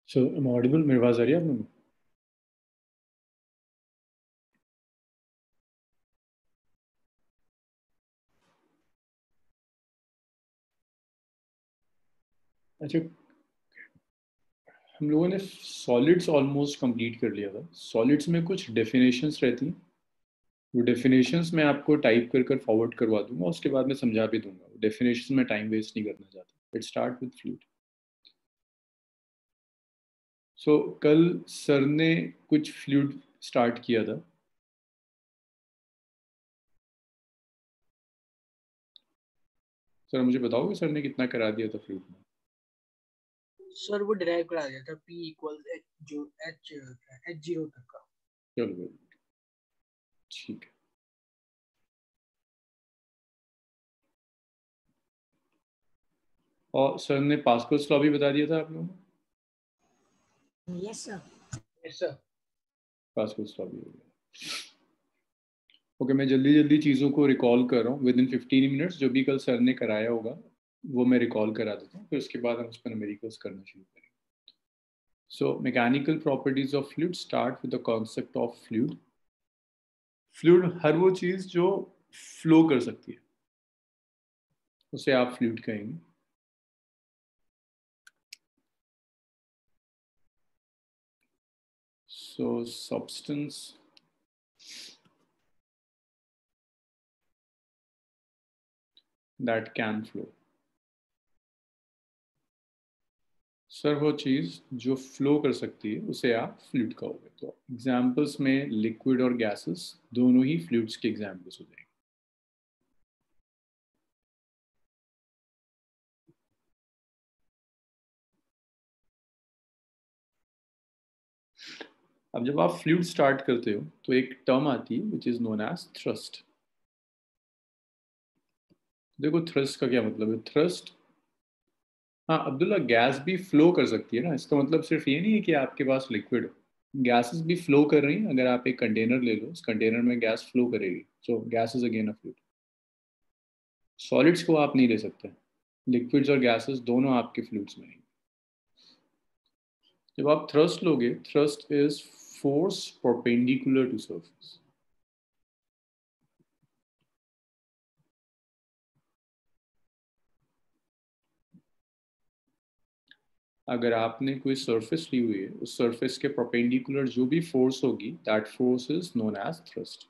So am audible? मेरी आवाज़ आ रही है आप लोगों को? अच्छा, हम लोगों ने सॉलिड्स ऑलमोस्ट कंप्लीट कर लिया था। सॉलिड्स में कुछ डेफिनेशंस रहती हैं। वो डेफिनेशंस मैं आपको टाइप कर फॉरवर्ड करवा दूंगा, उसके बाद मैं समझा भी दूंगा। डेफिनेशंस में टाइम वेस्ट नहीं करना चाहता। Let's start with fluid. So कल सर ने कुछ फ्लूइड स्टार्ट किया था। सर मुझे बताओगे सर ने कितना करा दिया था फ्लूइड में? सर वो डिराइव करा दिया था P इक्वल एच जो एच जीरो तक का। चलो very good, ठीक है। और सर ने पास्कल्स लॉ भी बता दिया था आप लोगों को? Yes sir. Yes sir. Pascal's law भी हो गया। ओके, मैं जल्दी जल्दी चीज़ों को रिकॉल कर रहा हूँ। विद इन 15 मिनट्स जो भी कल सर ने कराया होगा वो मैं रिकॉल करा देता हूँ, फिर उसके बाद हम उस पर न्यूमेरिकल्स करना शुरू करेंगे। So mechanical properties of fluid start with the concept of fluid. Fluid हर वो चीज़ जो फ्लो कर सकती है उसे आप फ्लूइड कहेंगे। So substance that can flow. Sir वो चीज़ जो फ्लो कर सकती है उसे आप फ्लूइड कहोगे। तो एग्जाम्पल्स में लिक्विड और गैसेस दोनों ही फ्लूइड्स के एग्जाम्पल्स हो जाएंगे। अब जब आप फ्लूइड स्टार्ट करते हो तो एक टर्म आती है which is known as thrust. देखो थ्रस्ट का क्या मतलब है। थ्रस्ट, हाँ अब्दुल्ला, गैस भी फ्लो कर सकती है ना। इसका मतलब सिर्फ ये नहीं है कि आपके पास लिक्विड हो। गैसेस भी फ्लो कर रही हैं। अगर आप एक कंटेनर ले लो, उस कंटेनर में गैस फ्लो करेगी। सो gas is again a fluid. Solids को आप नहीं ले सकते। लिक्विड्स और गैसेस दोनों आपके फ्लूइड्स में हैं। जब आप थ्रस्ट लोगे, thrust is force perpendicular to surface. अगर आपने कोई सरफेस ली हुई है, उस सरफेस के परपेंडिकुलर जो भी फोर्स होगी, that force is known as thrust.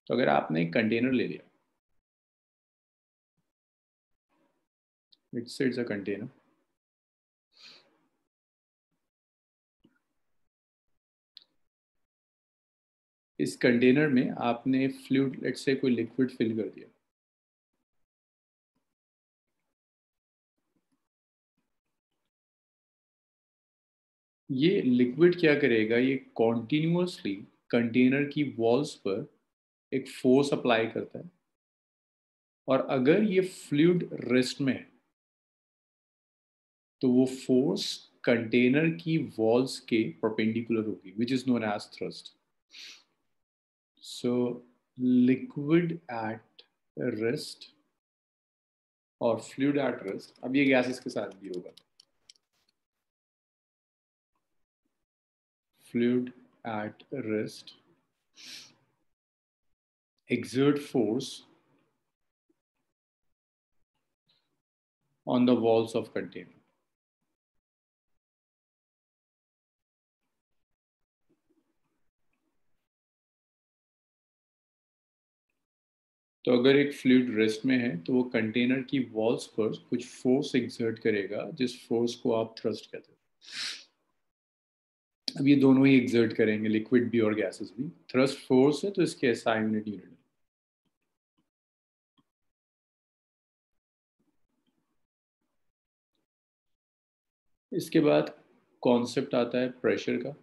तो अगर आपने एक कंटेनर ले लिया, इट्स अ कंटेनर। इस कंटेनर में आपने फ्लूइड, लेट्स से कोई लिक्विड फिल कर दिया। ये लिक्विड क्या करेगा, ये कॉन्टिन्यूसली कंटेनर की वॉल्स पर एक फोर्स अप्लाई करता है। और अगर ये फ्लूइड रेस्ट में है तो वो फोर्स कंटेनर की वॉल्स के परपेंडिकुलर होगी, which is known as thrust. So liquid at rest और फ्लूइड एट रेस्ट, अब ये गैसेस के साथ भी होगा। Fluid at rest exert force on the walls of container. तो अगर एक फ्लूइड रेस्ट में है तो वो कंटेनर की वॉल्स पर कुछ फोर्स एक्सर्ट करेगा, जिस फोर्स को आप थ्रस्ट कहते हैं। अब ये दोनों ही एक्सर्ट करेंगे, लिक्विड भी और गैसेस भी। थ्रस्ट फोर्स है तो इसके एसआई यूनिट न्यूटन। इसके बाद कॉन्सेप्ट आता है प्रेशर का।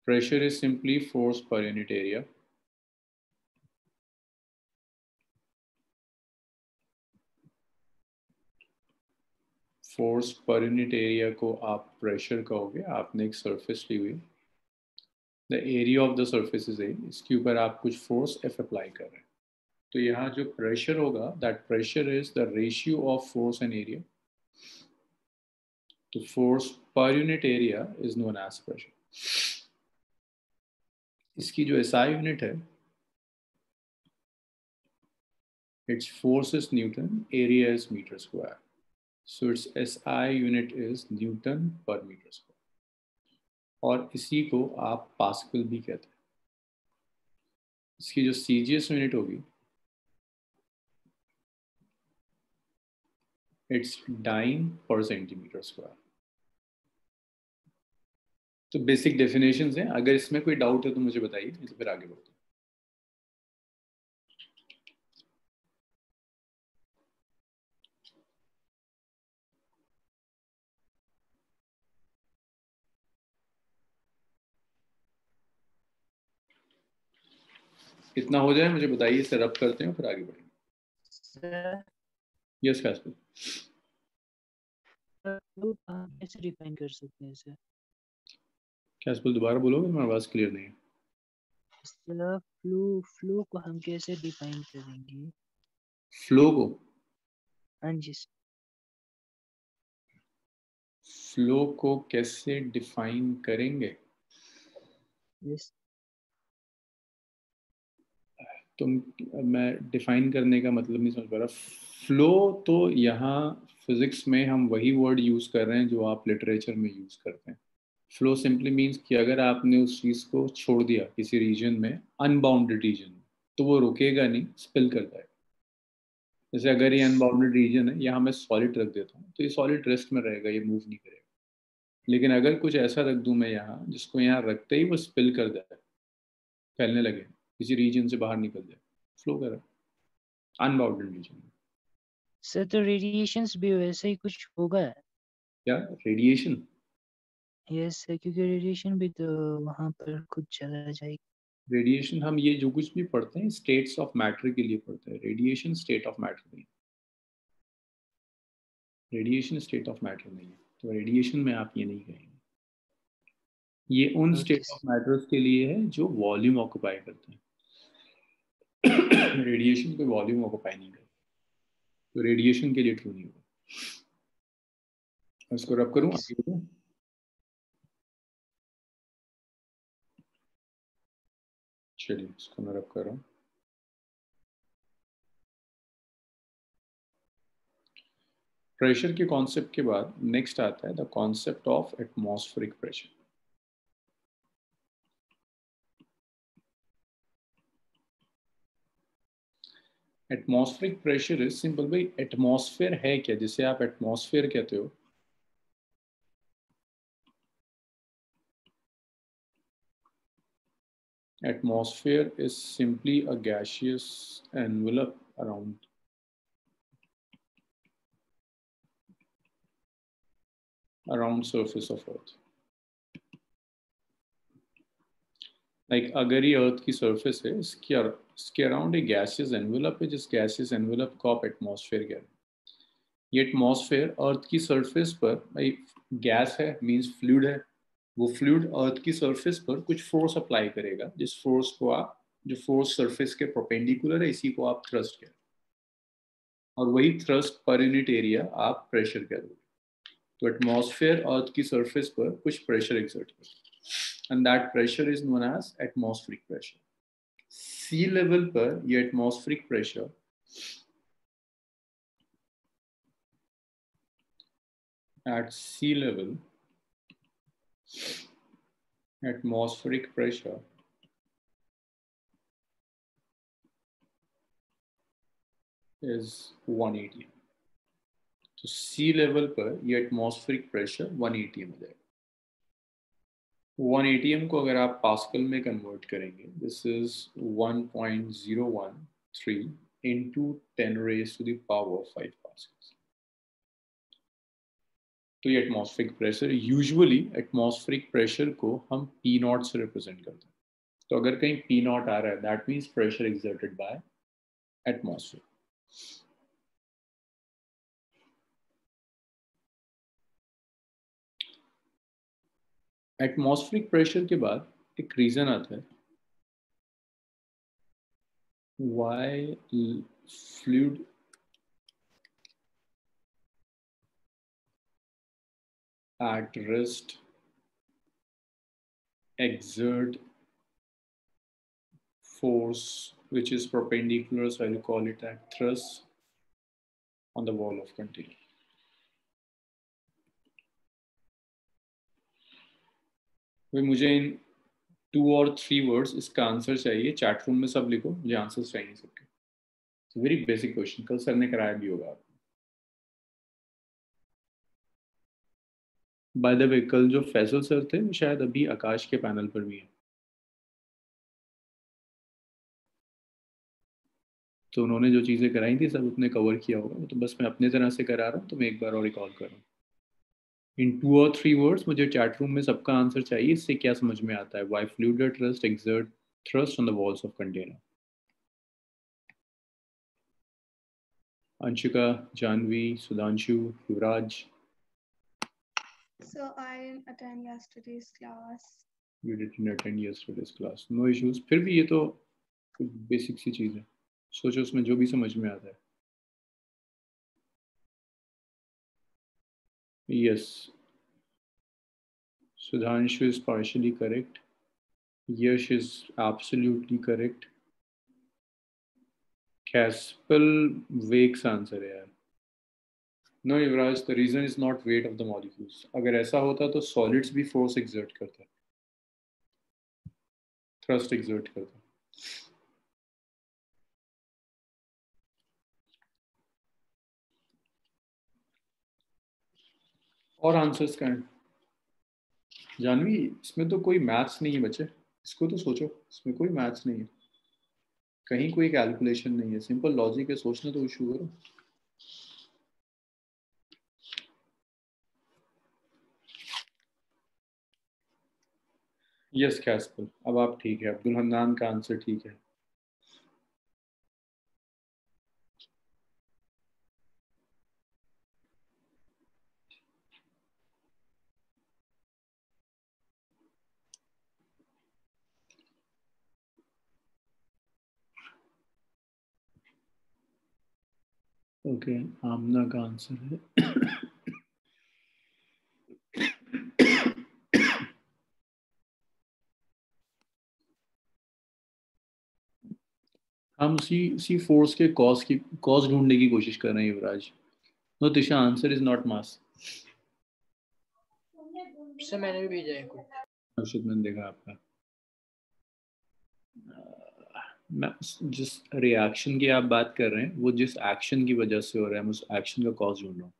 Pressure is simply force per unit area. Force per unit area को आप प्रेशर कहोगे। आपने एक सरफेस ली हुई, the area of the surface is a, इसके ऊपर आप कुछ फोर्स एफ अप्लाई कर रहे हैं। तो यहाँ जो प्रेशर होगा, that pressure is the ratio of force and area. तो force per unit area is known as pressure. इसकी जो एसआई यूनिट है, its force is Newton, area is meter square. So its SI unit is Newton per meter square. और इसी को आप pascal भी कहते हैं. इसकी जो CGS यूनिट होगी, इट्स डाइन पर सेंटीमीटर स्क्वायर. तो बेसिक डेफिनेशंस हैं. अगर इसमें कोई डाउट है तो मुझे बताइए, नहीं तो फिर आगे बढ़ते हैं. कितना हो जाए मुझे बताइए, इसे रब करते हैं फिर आगे बढ़ेंगे. Yes Caspar. कैसे डिफाइन कर सकते हैं इसे? कैस्पर दोबारा बोलोगे, मेरी आवाज क्लियर नहीं है. फ्लो को हम कैसे डिफाइन करेंगे? फ्लो को? हाँ जी. फ्लो को कैसे डिफाइन करेंगे? यस. तो मैं डिफाइन करने का मतलब नहीं समझ पा रहा. फ्लो तो यहाँ फिजिक्स में हम वही वर्ड यूज कर रहे हैं जो आप लिटरेचर में यूज करते हैं. फ्लो सिंपली मीन्स कि अगर आपने उस चीज को छोड़ दिया किसी रीजन में, अनबाउंडेड रीजन में, तो वो रुकेगा नहीं, स्पिल करता है. जैसे अगर ये अनबाउंडेड रीजन है, यहाँ मैं सॉलिड रख देता हूँ तो ये सॉलिड रेस्ट में रहेगा, ये मूव नहीं करेगा. लेकिन अगर कुछ ऐसा रख दूं मैं यहाँ, जिसको यहाँ रखते ही वो स्पिल कर जाए, फैलने लगे, किसी रीजन से बाहर निकल जाए, फ्लो कर रहा है अनबाउंडेड रीजन में. सर तो रेडिएशंस भी वैसे ही कुछ होगा. क्या रेडिएशन? यस सर, क्योंकि रेडिएशन भी तो वहाँ पर खुद चला जाएगा. रेडिएशन हम ये जो कुछ भी पढ़ते हैं स्टेट्स ऑफ मैटर के लिए पढ़ते हैं. रेडिएशन स्टेट ऑफ मैटर नहीं. रेडिएशन स्टेट ऑफ मैटर नहीं है. तो रेडिएशन में आप ये नहीं कहेंगे. ये उन स्टेट ऑफ मैटर्स के लिए है जो वॉल्यूम ऑक्युपाई करते हैं. रेडिएशन कोई वॉल्यूम ऑक्युपाई नहीं करता, तो रेडिएशन के लिए ट्रू नहीं होगा. इसको रब करूं आगे बढ़ूं? चलिए इसको मैं रब कर रहा हूँ. प्रेशर के कॉन्सेप्ट के बाद नेक्स्ट आता है the concept of atmospheric pressure. Atmospheric pressure is simple. भाई एटमॉस्फेयर है क्या, जिसे आप एटमॉस्फेयर कहते हो? Atmosphere is simply a gaseous envelope around surface of Earth. Like अगर ये अर्थ की सरफेस है, इसके अराउंड एक गैसियस एनवेलप है, जिस गैसियस एनवेलप को आप एटमॉस्फेयर कह रहे हैं. ये एटमॉस्फेयर अर्थ की सरफेस पर, भाई गैस है मींस फ्लूइड है, वो फ्लूइड अर्थ की सरफेस पर कुछ फोर्स अप्लाई करेगा, जिस फोर्स को आप, जो फोर्स सरफेस के परपेंडिकुलर है, इसी को आप थ्रस्ट कह रहे हैं. और वही थ्रस्ट पर यूनिट एरिया आप प्रेशर कह रहे हो. तो एटमॉस्फेयर अर्थ की सरफेस पर कुछ प्रेशर एक्सर्ट करता है, and that pressure is known as atmospheric pressure. Sea level पर ये atmospheric pressure at sea level, atmospheric pressure is 1 atm. तो सी लेवल पर ये एटमॉस्फेरिक प्रेशर 1 atm हो जाएगा. 1 atm को अगर आप पास्कल में कन्वर्ट करेंगे, this is 1.013 into 10 raised to the power 5 pascals. तो ये atmospheric pressure. Usually atmospheric pressure को हम पी नॉट से रिप्रेजेंट करते हैं. तो अगर कहीं पी नॉट आ रहा है, that means pressure exerted by atmosphere. Atmospheric pressure के बाद एक रीजन आता है why fluid at rest exert force which is perpendicular, so I'll call it a thrust on the wall of container. मुझे इन 2 और 3 words इसका आंसर चाहिए, chat room में सब लिखो, मुझे आंसर्स चाहिए सबके। वेरी बेसिक क्वेश्चन, कल सर ने कराया भी होगा। बाय द वे कल जो फैसल सर थे वो शायद अभी आकाश के पैनल पर भी हैं, तो उन्होंने जो चीज़ें कराई थी सब उसने कवर किया होगा, तो बस मैं अपने तरह से करा रहा हूँ, तो मैं एक बार और रिकॉल कर रहा हूँ। इन 2 और 3 वर्ड्स मुझे चैट रूम में सबका आंसर चाहिए, इससे क्या समझ में आता है। Why fluid at rest exert thrust on the walls of container. Anshika, Janvi, Sudhanshu, Yuvraj. So I didn't attend yesterday's class. You didn't attend yesterday's class. No issues. फिर भी ये तो कुछ बेसिक सी चीज़ है, सोचो उसमें जो भी समझ में आता है। Yes. Sudhanshu is partially correct. Yash is absolutely correct. Caspal Wake's answer है यार। No, Yuvraj, the reason is not weight of the molecules. अगर ऐसा होता तो solids भी force exert करता, thrust exert करता। और आंसर्स का है जानवी, इसमें तो कोई मैथ्स नहीं है बच्चे, इसको तो सोचो, इसमें कोई मैथ्स नहीं है, कहीं कोई कैलकुलेशन नहीं है, सिंपल लॉजिक है, सोचना तो इशू करो। यस कैस्पल, अब आप ठीक है, अब्दुल हन्नान का आंसर ठीक है। ओके, आमना का आंसर है हम उसी फोर्स के कॉज ढूंढने की कोशिश कर रहे हैं Yuvraj. No Tisha, answer is not mass. Sir मैंने भी भेजा है कुछ। अर्षद, मैंने देखा आपका। जिस रिएक्शन की आप बात कर रहे हैं वो जिस एक्शन की वजह से हो रहा है, मैं उस एक्शन का कॉज ढूंढ रहा हूँ।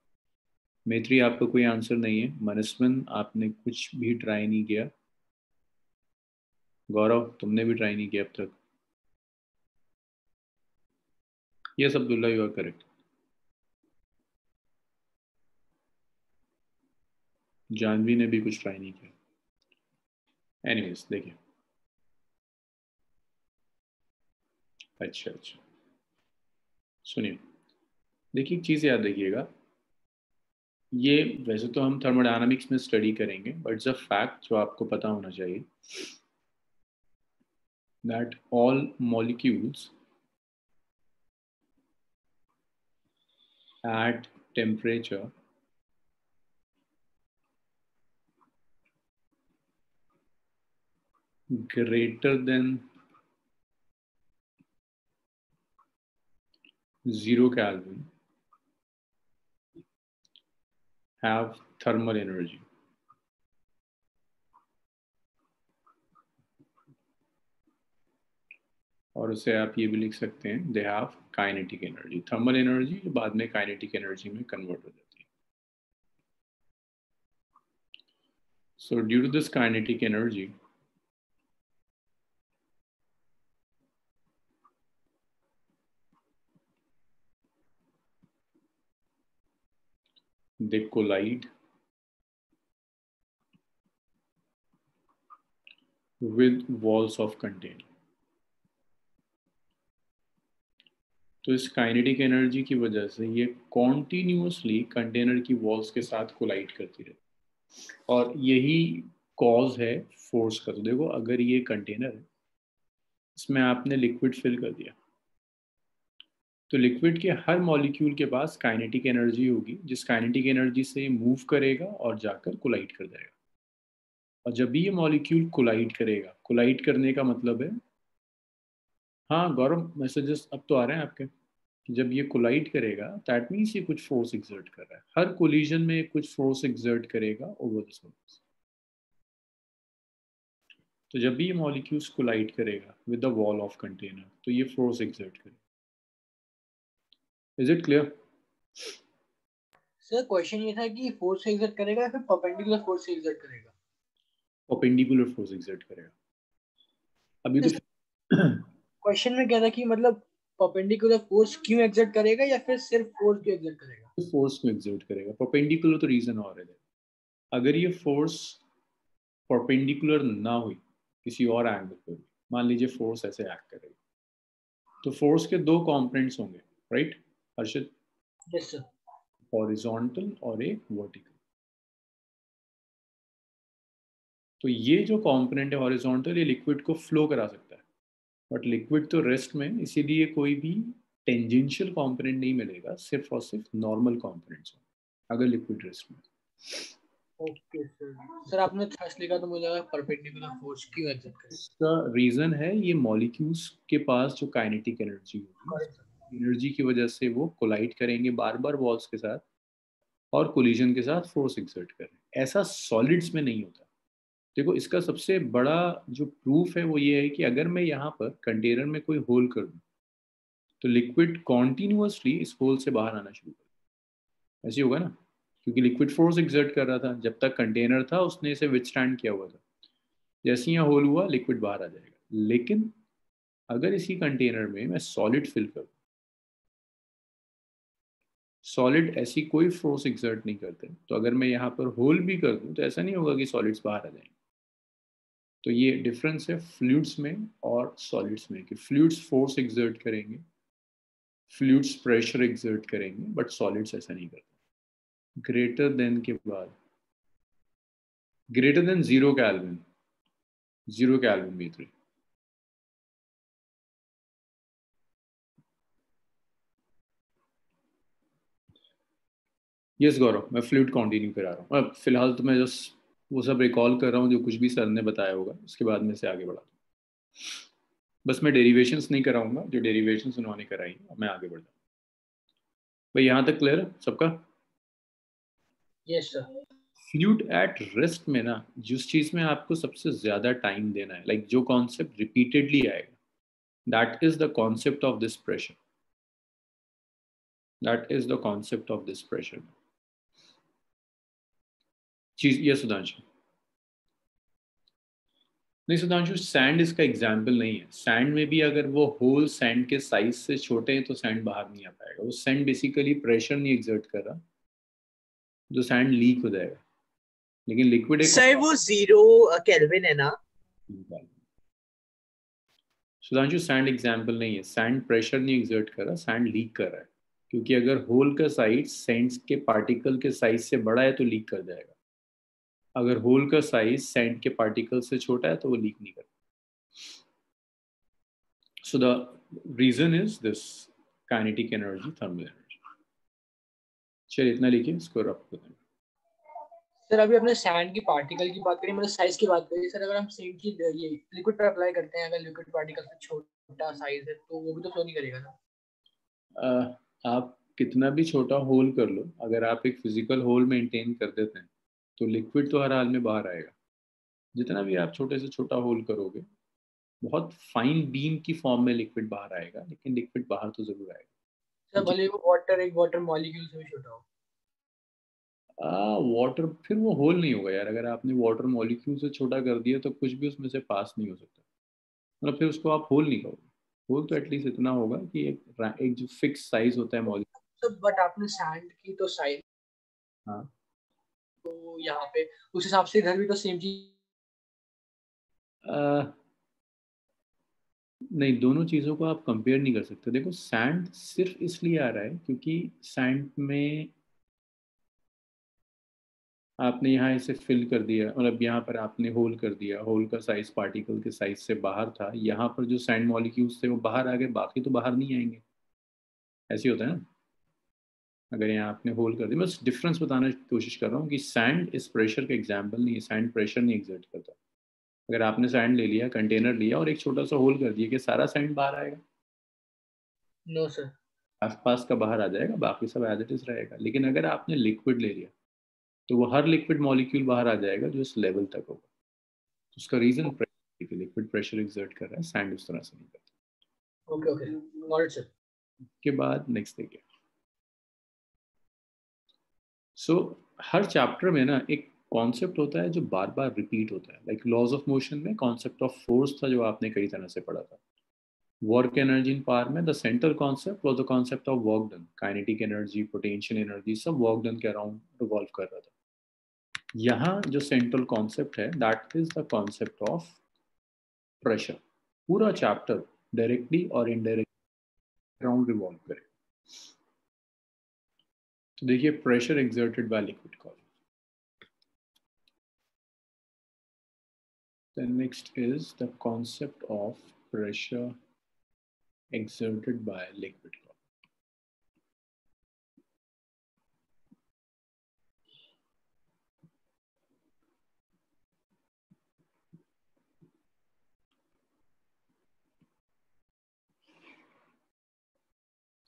मैत्री, आपका कोई आंसर नहीं है। मनस्विन, आपने कुछ भी ट्राई नहीं किया। गौरव, तुमने भी ट्राई नहीं किया अब तक। Yes Abdullah, you are correct. Janvi ने भी कुछ ट्राई नहीं किया। एनीवेज देखिए, अच्छा सुनिए, देखिए एक चीज़ याद रखिएगा, ये वैसे तो हम थर्मोडायनामिक्स में स्टडी करेंगे, बट इट्स अ फैक्ट जो आपको पता होना चाहिए, that all molecules at temperature greater than 0 Kelvin have thermal energy. और उसे आप ये भी लिख सकते हैं, they have kinetic energy. Thermal energy जो बाद में काइनेटिक एनर्जी में कन्वर्ट हो जाती है। So due to this kinetic energy, they collide with walls of container. तो इस काइनेटिक एनर्जी की वजह से ये कॉन्टिन्यूसली कंटेनर की वॉल्स के साथ कोलाइड करती रहती, और यही कॉज है फोर्स का। तो देखो, अगर ये कंटेनर है, इसमें आपने लिक्विड फिल कर दिया, तो लिक्विड के हर मॉलिक्यूल के पास काइनेटिक एनर्जी होगी, जिस काइनेटिक एनर्जी से मूव करेगा और जाकर कोलाइड कर जाएगा। और जब भी ये मॉलिक्यूल कोलाइड करेगा, कोलाइड करने का मतलब है, हाँ गौरव मैसेजेस अब तो आ रहे हैं आपके, कि जब ये कोलाइड करेगा दैट मीन्स ये कुछ फोर्स एक्सर्ट कर रहा है, हर कोलिजन में कुछ फोर्स एक्सर्ट करेगा ओवर द सरफेस। तो जब भी ये मॉलिक्यूल्स कोलाइड करेगा with the wall of container तो ये फोर्स एक्सर्ट करेगा। Is it clear? Sir question ये था कि फोर्स से एग्जर्ट करेगा या फिर परपेंडिकुलर फोर्स से एग्जर्ट करेगा? परपेंडिकुलर फोर्स एक्सर्ट करेगा। अभी तो क्वेश्चन में क्या था कि मतलब परपेंडिकुलर फोर्स क्यों एग्जर्ट करेगा या फिर सिर्फ फोर्स क्यों एग्जर्ट करेगा? फोर्स को एक्सर्ट करेगा। परपेंडिकुलर तो रीजन और है, अगर ये फोर्स परपेंडिकुलर ना हुई किसी और एंगल पर, मान लीजिए फोर्स ऐसे एक्ट करेगी, तो फोर्स के दो कंपोनेंट्स होंगे, right Harshit? Yes sir. Horizontal और एक वर्टिकल। तो ये जो कंपोनेंट है हॉरिजॉन्टल, ये लिक्विड को फ्लो करा सकता है, बट लिक्विड तो रेस्ट में, इसीलिए कोई भी टेंजेंशियल कंपोनेंट नहीं मिलेगा, सिर्फ और सिर्फ नॉर्मल कंपोनेंट्स अगर लिक्विड रेस्ट में। Okay sir. सर आपने थ्रस्ट लिखा तो मुझे लगा परपेंडिकुलर फोर्स क्यों एग्जर्ट करेगा। इसका रीजन है ये मॉलिक्यूल्स के पास जो काइनेटिक एनर्जी होगी, करेक्ट सर। एनर्जी की वजह से वो कोलाइड करेंगे बार बार वॉल्स के साथ और कोलिजन के साथ फोर्स एक्सर्ट करें। ऐसा सॉलिड्स में नहीं होता। देखो इसका सबसे बड़ा जो प्रूफ है वो ये है कि अगर मैं यहाँ पर कंटेनर में कोई होल कर दूँ तो लिक्विड कॉन्टिन्यूसली इस होल से बाहर आना शुरू कर, ऐसे होगा ना, क्योंकि लिक्विड फोर्स एक्सर्ट कर रहा था जब तक कंटेनर था, उसने इसे विथस्टैंड किया हुआ था। जैसे ही यहाँ होल हुआ लिक्विड बाहर आ जाएगा। लेकिन अगर इसी कंटेनर में मैं सॉलिड फिल कर, सॉलिड ऐसी कोई फोर्स एक्सर्ट नहीं करते, तो अगर मैं यहाँ पर होल भी कर दूँ तो ऐसा नहीं होगा कि सॉलिड्स बाहर आ जाएंगे। तो ये डिफरेंस है फ्लूइड्स में और सॉलिड्स में, कि फ्लूइड्स फोर्स एक्सर्ट करेंगे, फ्लूइड्स प्रेशर एक्सर्ट करेंगे, बट सॉलिड्स ऐसा नहीं करते। ग्रेटर देन के बाद, greater than 0 kelvin, 0 kelvin V3। Yes Gaurav, मैं फ्लूइड कंटिन्यू करा रहा हूँ। अब फिलहाल तो मैं जस्ट वो सब रिकॉल कर रहा हूँ जो कुछ भी सर ने बताया होगा, उसके बाद में से आगे बढ़ा दूँ। बस मैं डेरिवेशंस नहीं कराऊंगा, जो डेरिवेशंस उन्होंने कराई मैं आगे बढ़ जाऊँ। भाई यहाँ तक क्लियर है सबका? Yes sir. Fluid at rest में ना, जिस चीज में आपको सबसे ज्यादा टाइम देना है, लाइक जो कॉन्सेप्ट रिपीटेडली आएगा, that is the concept of this pressure, that is the concept of this pressure चीज। ये सुधांशु, नहीं सुधांशु, सैंड इसका एग्जाम्पल नहीं है। सैंड में भी अगर वो होल सैंड के साइज से छोटे हैं तो सैंड बाहर नहीं आ पाएगा। वो सैंड बेसिकली प्रेशर नहीं एक्सर्ट कर रहा, जो सैंड लीक हो जाएगा। लेकिन लिक्विड एक सर वो 0 केल्विन है ना? सुधांशु सैंड एग्जाम्पल नहीं है, सैंड प्रेशर नहीं एक्सर्ट कर रहा, सैंड लीक कर रहा है। क्योंकि अगर होल का साइज सैंड के पार्टिकल के साइज से बड़ा है तो लीक कर जाएगा, अगर होल का साइज सैंड के पार्टिकल से छोटा है तो वो लीक नहीं करता। So the reason is this kinetic energy, thermal energy. चलिए इतना लिखिए, इसको रफ कर देंगे। सर अभी अपने सैंड की पार्टिकल की बात करें, मतलब साइज की बात करें सर, अगर हम सेम चीज ये लिक्विड पर अप्लाई करते हैं, अगर लिक्विड पार्टिकल से छोटा साइज है तो वो भी तो फ्लो नहीं करेगा ना? आप कितना भी छोटा होल कर लो, अगर आप एक फिजिकल होल मेंटेन कर देते हैं तो लिक्विड तो हर हाल में बाहर आएगा। जितना भी आप छोटे से छोटा होल करोगे, बहुत फाइन बीम की फॉर्म में लिक्विड बाहर आएगा, लेकिन लिक्विड बाहर तो जरूर आएगा। सर भले वो वाटर एक वाटर मॉलिक्यूल से भी छोटा हो। वाटर फिर वो होल नहीं होगा यार। अगर आपने वाटर मॉलिक्यूल से छोटा कर दिया तो कुछ भी उसमें से पास नहीं हो सकता, मतलब फिर उसको आप होल नहीं कहोगे। होल तो एटलीस्ट इतना होगा कि एक जो फिक्स साइज होता है मॉलिक्यूल। तो बट आपने सैंड की तो साइज, हाँ तो यहाँ पे उस हिसाब से इधर भी तो सेम चीज। नहीं, दोनों चीज़ों को आप कंपेयर नहीं कर सकते। देखो सैंड सिर्फ इसलिए आ रहा है क्योंकि सैंड में आपने यहाँ इसे फिल कर दिया, मतलब यहाँ पर आपने होल कर दिया, होल का साइज पार्टिकल के साइज से बाहर था, यहाँ पर जो सैंड मॉलिक्यूल्स थे वो बाहर आ गए, बाकी तो बाहर नहीं आएंगे। ऐसे होता है ना, अगर यहाँ आपने होल कर दिया, बस डिफरेंस बताने की कोशिश कर रहा हूँ कि सैंड इस प्रेशर का एग्जाम्पल नहीं है, सैंड प्रेशर नहीं एग्जर्ट करता। अगर आपने सैंड ले लिया, कंटेनर लिया और एक छोटा सा होल कर दिया, कि सारा सैंड बाहर आएगा? No sir. आसपास का बाहर आ जाएगा, बाकी सब एज इट इज रहेगा। लेकिन अगर आपने लिक्विड ले लिया तो वो हर लिक्विड मॉलिक्यूल बाहर आ जाएगा जो इस लेवल तक होगा। उसका reason pressure, liquid pressure exert कर रहा है, सैंड उस तरह से नहीं करता। Okay okay, not sir. के बाद नेक्स्ट देखिए। सो हर चैप्टर में ना एक कॉन्सेप्ट होता है जो बार बार रिपीट होता है। लाइक लॉज ऑफ मोशन में कॉन्सेप्ट ऑफ फोर्स था जो आपने कई तरह से पढ़ा था। वर्क एनर्जी इन पावर में the central concept was the concept of work done. Kinetic energy, potential energy, सब वर्क डन के अराउंड रिवॉल्व कर रहा था। यहाँ जो सेंट्रल कॉन्सेप्ट है that is the concept of pressure. पूरा चैप्टर डायरेक्टली और इनडायरेक्टली अराउंड रिवॉल्व करे। तो देखिए, pressure exerted by liquid column. Then next is the concept of pressure exerted by liquid column.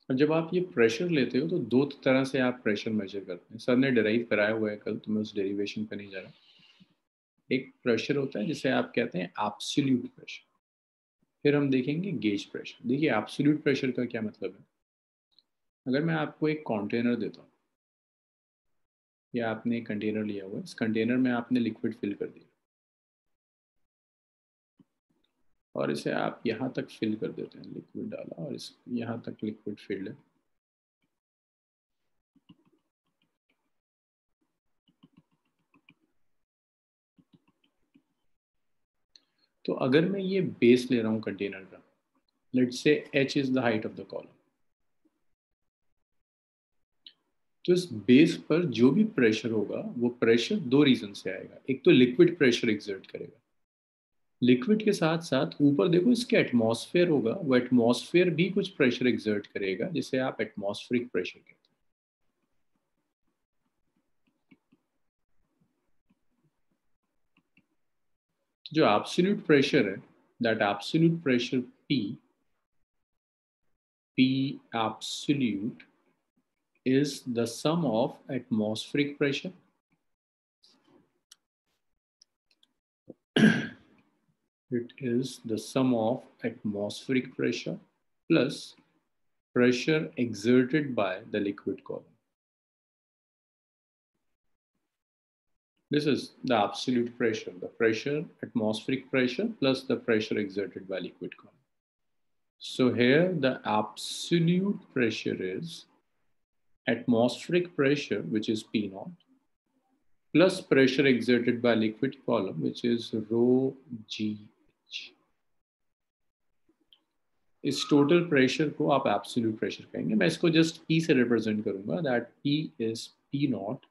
जब आप ये प्रेशर लेते हो तो दो तरह से आप प्रेशर मेजर करते हैं। सर ने डेराइव कराया हुआ है कल, तो मैं उस डेरिवेशन पे नहीं जा रहा। एक प्रेशर होता है जिसे आप कहते हैं एब्सोल्यूट प्रेशर। फिर हम देखेंगे गेज प्रेशर। देखिए, एब्सोल्यूट प्रेशर का क्या मतलब है। अगर मैं आपको एक कंटेनर देता हूँ, या आपने एक कंटेनर लिया हुआ है, इस कंटेनर में आपने लिक्विड फिल कर दिया और इसे आप यहाँ तक फिल कर देते हैं, लिक्विड डाला और इस यहाँ तक लिक्विड फिल्ड है। तो अगर मैं ये बेस ले रहा हूँ कंटेनर का, let's say h is the height of the column, तो इस बेस पर जो भी प्रेशर होगा वो प्रेशर दो रीजन से आएगा। एक तो लिक्विड प्रेशर एग्जर्ट करेगा, लिक्विड के साथ साथ ऊपर देखो इसके एटमॉस्फेयर होगा, वो एटमॉस्फेयर भी कुछ प्रेशर एग्जर्ट करेगा जिसे आप एटमॉस्फेरिक प्रेशर कहते हैं। जो एब्सोल्यूट प्रेशर है, that absolute pressure P absolute is the sum of atmospheric pressure it is the sum of atmospheric pressure plus pressure exerted by the liquid column. This is the absolute pressure, the pressure, atmospheric pressure plus the pressure exerted by liquid column. So here the absolute pressure is atmospheric pressure, which is P naught, plus pressure exerted by liquid column, which is rho GH. इस total pressure को आप absolute pressure कहेंगे। मैं इसको just P से represent करूंगा, that P is P not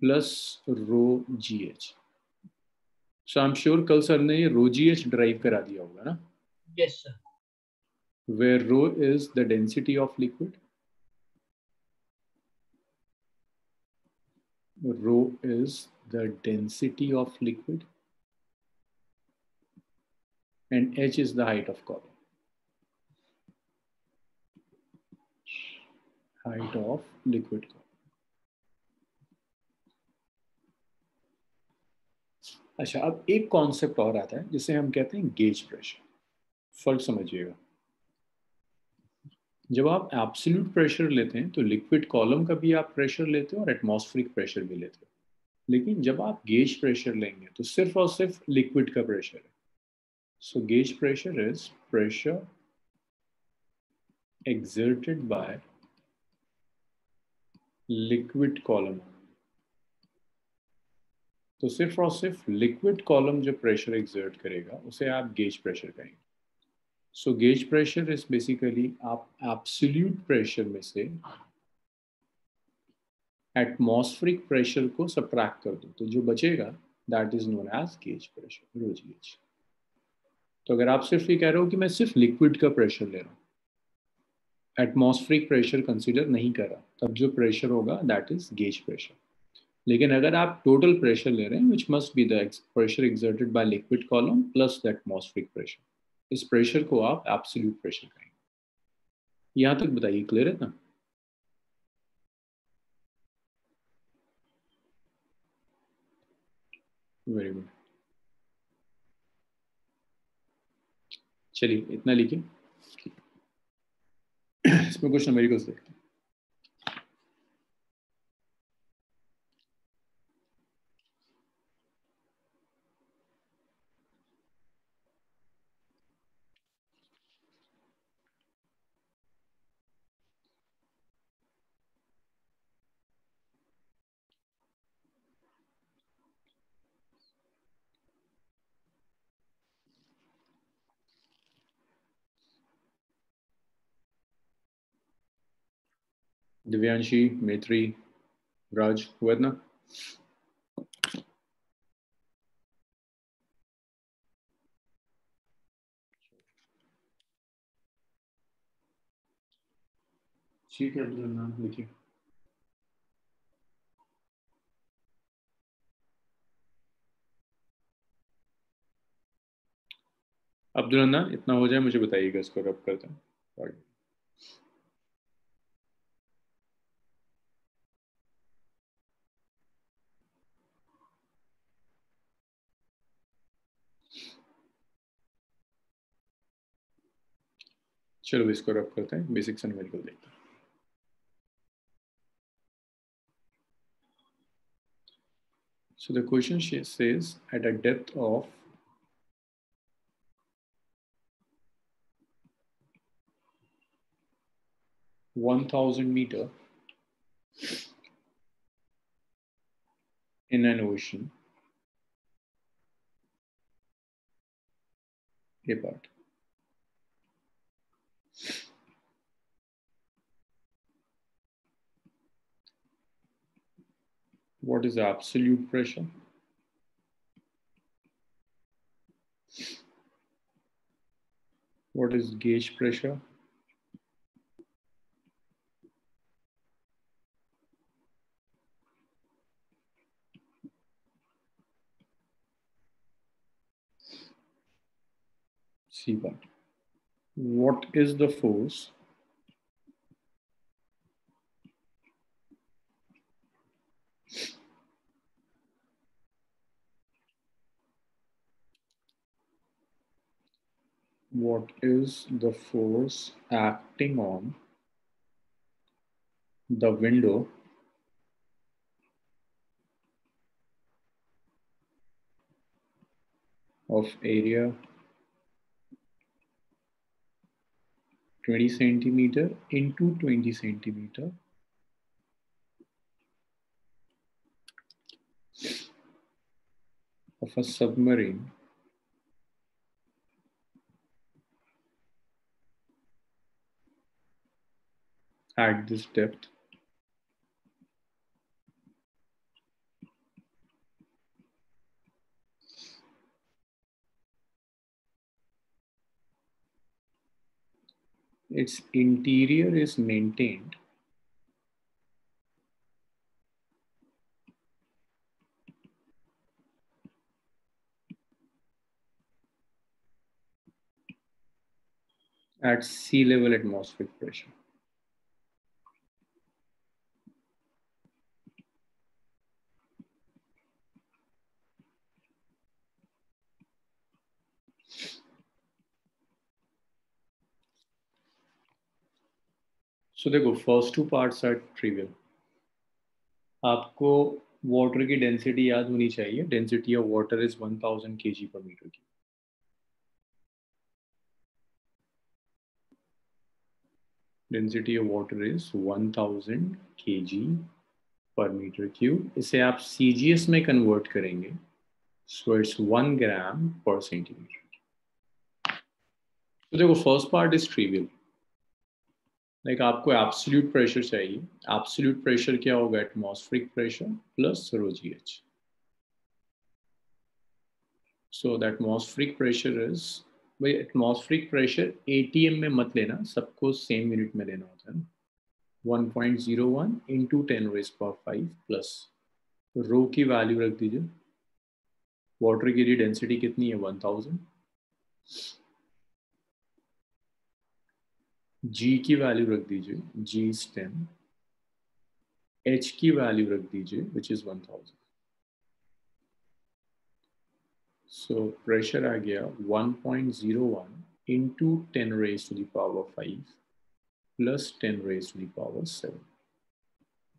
plus row GH। So I am sure कल sir ने ये रो GH ड्राइव करा दिया होगा ना? Yes sir. Where rho is the density of liquid, rho is the density of liquid, and h is the height of column. Height of liquid column. अच्छा, अब एक कॉन्सेप्ट और आता है जिसे हम कहते हैं गेज प्रेशर। फर्क समझिएगा। जब आप एब्सोल्यूट प्रेशर लेते हैं तो लिक्विड कॉलम का भी आप प्रेशर लेते हो और एटमॉस्फेरिक प्रेशर भी लेते हो। लेकिन जब आप गेज प्रेशर लेंगे तो सिर्फ और सिर्फ लिक्विड का प्रेशर है। So gauge pressure is pressure exerted by liquid column। तो सिर्फ और सिर्फ लिक्विड कॉलम जो प्रेशर एक्सर्ट करेगा उसे आप गेज प्रेशर कहेंगे। So gauge pressure is basically आप एब्सोल्यूट प्रेशर में से एटमॉस्फेरिक प्रेशर को सबट्रैक्ट कर दो तो जो बचेगा that is known as gauge pressure, rho GH। तो अगर आप सिर्फ ये कह रहे हो कि मैं सिर्फ लिक्विड का प्रेशर ले रहा हूँ एटमॉस्फेरिक प्रेशर कंसिडर नहीं करा, तब जो प्रेशर होगा दैट इज गेज प्रेशर। लेकिन अगर आप टोटल प्रेशर ले रहे हैं which must be the pressure exerted by liquid column plus the atmospheric pressure, इस प्रेशर को आप एब्सोल्यूट प्रेशर कहेंगे। यहाँ तक बताइए, क्लियर है ना? वेरी गुड, चलिए इतना लिखिए। इसमें कुछ न्यूमेरिकल्स देखते हैं। दिव्यांशी, मैत्री, राज, हुआ ना? ठीक है, नाम लिखिए। अब्दुल अन्ना, इतना हो जाए मुझे बताइएगा, इसको रब करते हैं। चलो इसको रब करते हैं, बेसिक्स एंड न्यूमेरिकल देखते हैं। So the question says at a depth of 1000 meter in an ocean, a part. What is the absolute pressure? What is gauge pressure? C part. What is the force acting on the window of area 20 centimeter into 20 centimeter of a submarine at this depth its interior is maintained at sea level atmospheric pressure. So देखो, first two parts are trivial. आपको water की density याद होनी चाहिए। Density of water is 1000 kg per meter cube. Density of water is 1000 kg per meter cube. इसे आप CGS में convert करेंगे, so it's 1 gram per centimeter. तो देखो, first part is trivial. Like आपको एब्सोल्यूट प्रेशर चाहिए। एब्सोल्यूट प्रेशर क्या होगा? Atmospheric pressure plus rho GH. So the atmospheric pressure is भाई एटमॉस्फेरिक प्रेशर ATM में मत लेना, सबको सेम यूनिट में लेना होता है ना। 1.01 इंटू 10⁵ प्लस रो की वैल्यू रख दीजिए। वाटर की डेंसिटी कितनी है? 1000। G की वैल्यू रख दीजिए, G is 10। H की वैल्यू रख दीजिए विच इज 1000। सो प्रेशर आ गया 1.01 इंटू 10⁵ प्लस 10⁻⁷।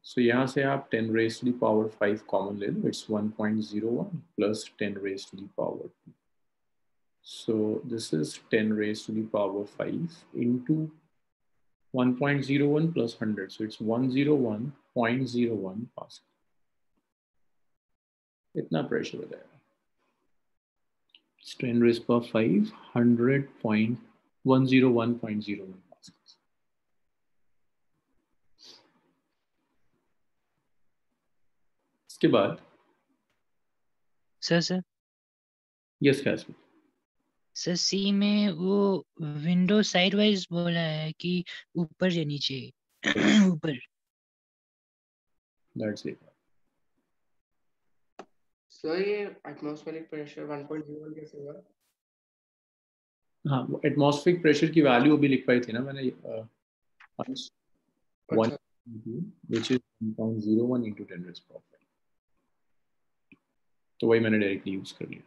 सो यहाँ से आप 10⁻⁵ कॉमन ले लो, it's 1.01 plus 10⁻²। So this is 10⁻⁵ into 1.01 plus 100, so it's 101.01 Pascal. इतना प्रेशर हो जाएगा। It's 10⁵ 101.01 Pascal. इसके बाद सर यस कैसे सर सी में वो विंडो साइड वाइज बोला है कि ऊपर या नीचे? ऊपर। That's it. सर ये एटमॉस्फेरिक प्रेशर 1.01 कैसे हुआ? हाँ, एटमॉस्फेरिक प्रेशर की वैल्यू अभी लिख पाई थी ना मैंने, 1 which is 1.01 into 10⁻⁵। तो वही मैंने डायरेक्टली यूज कर लिया।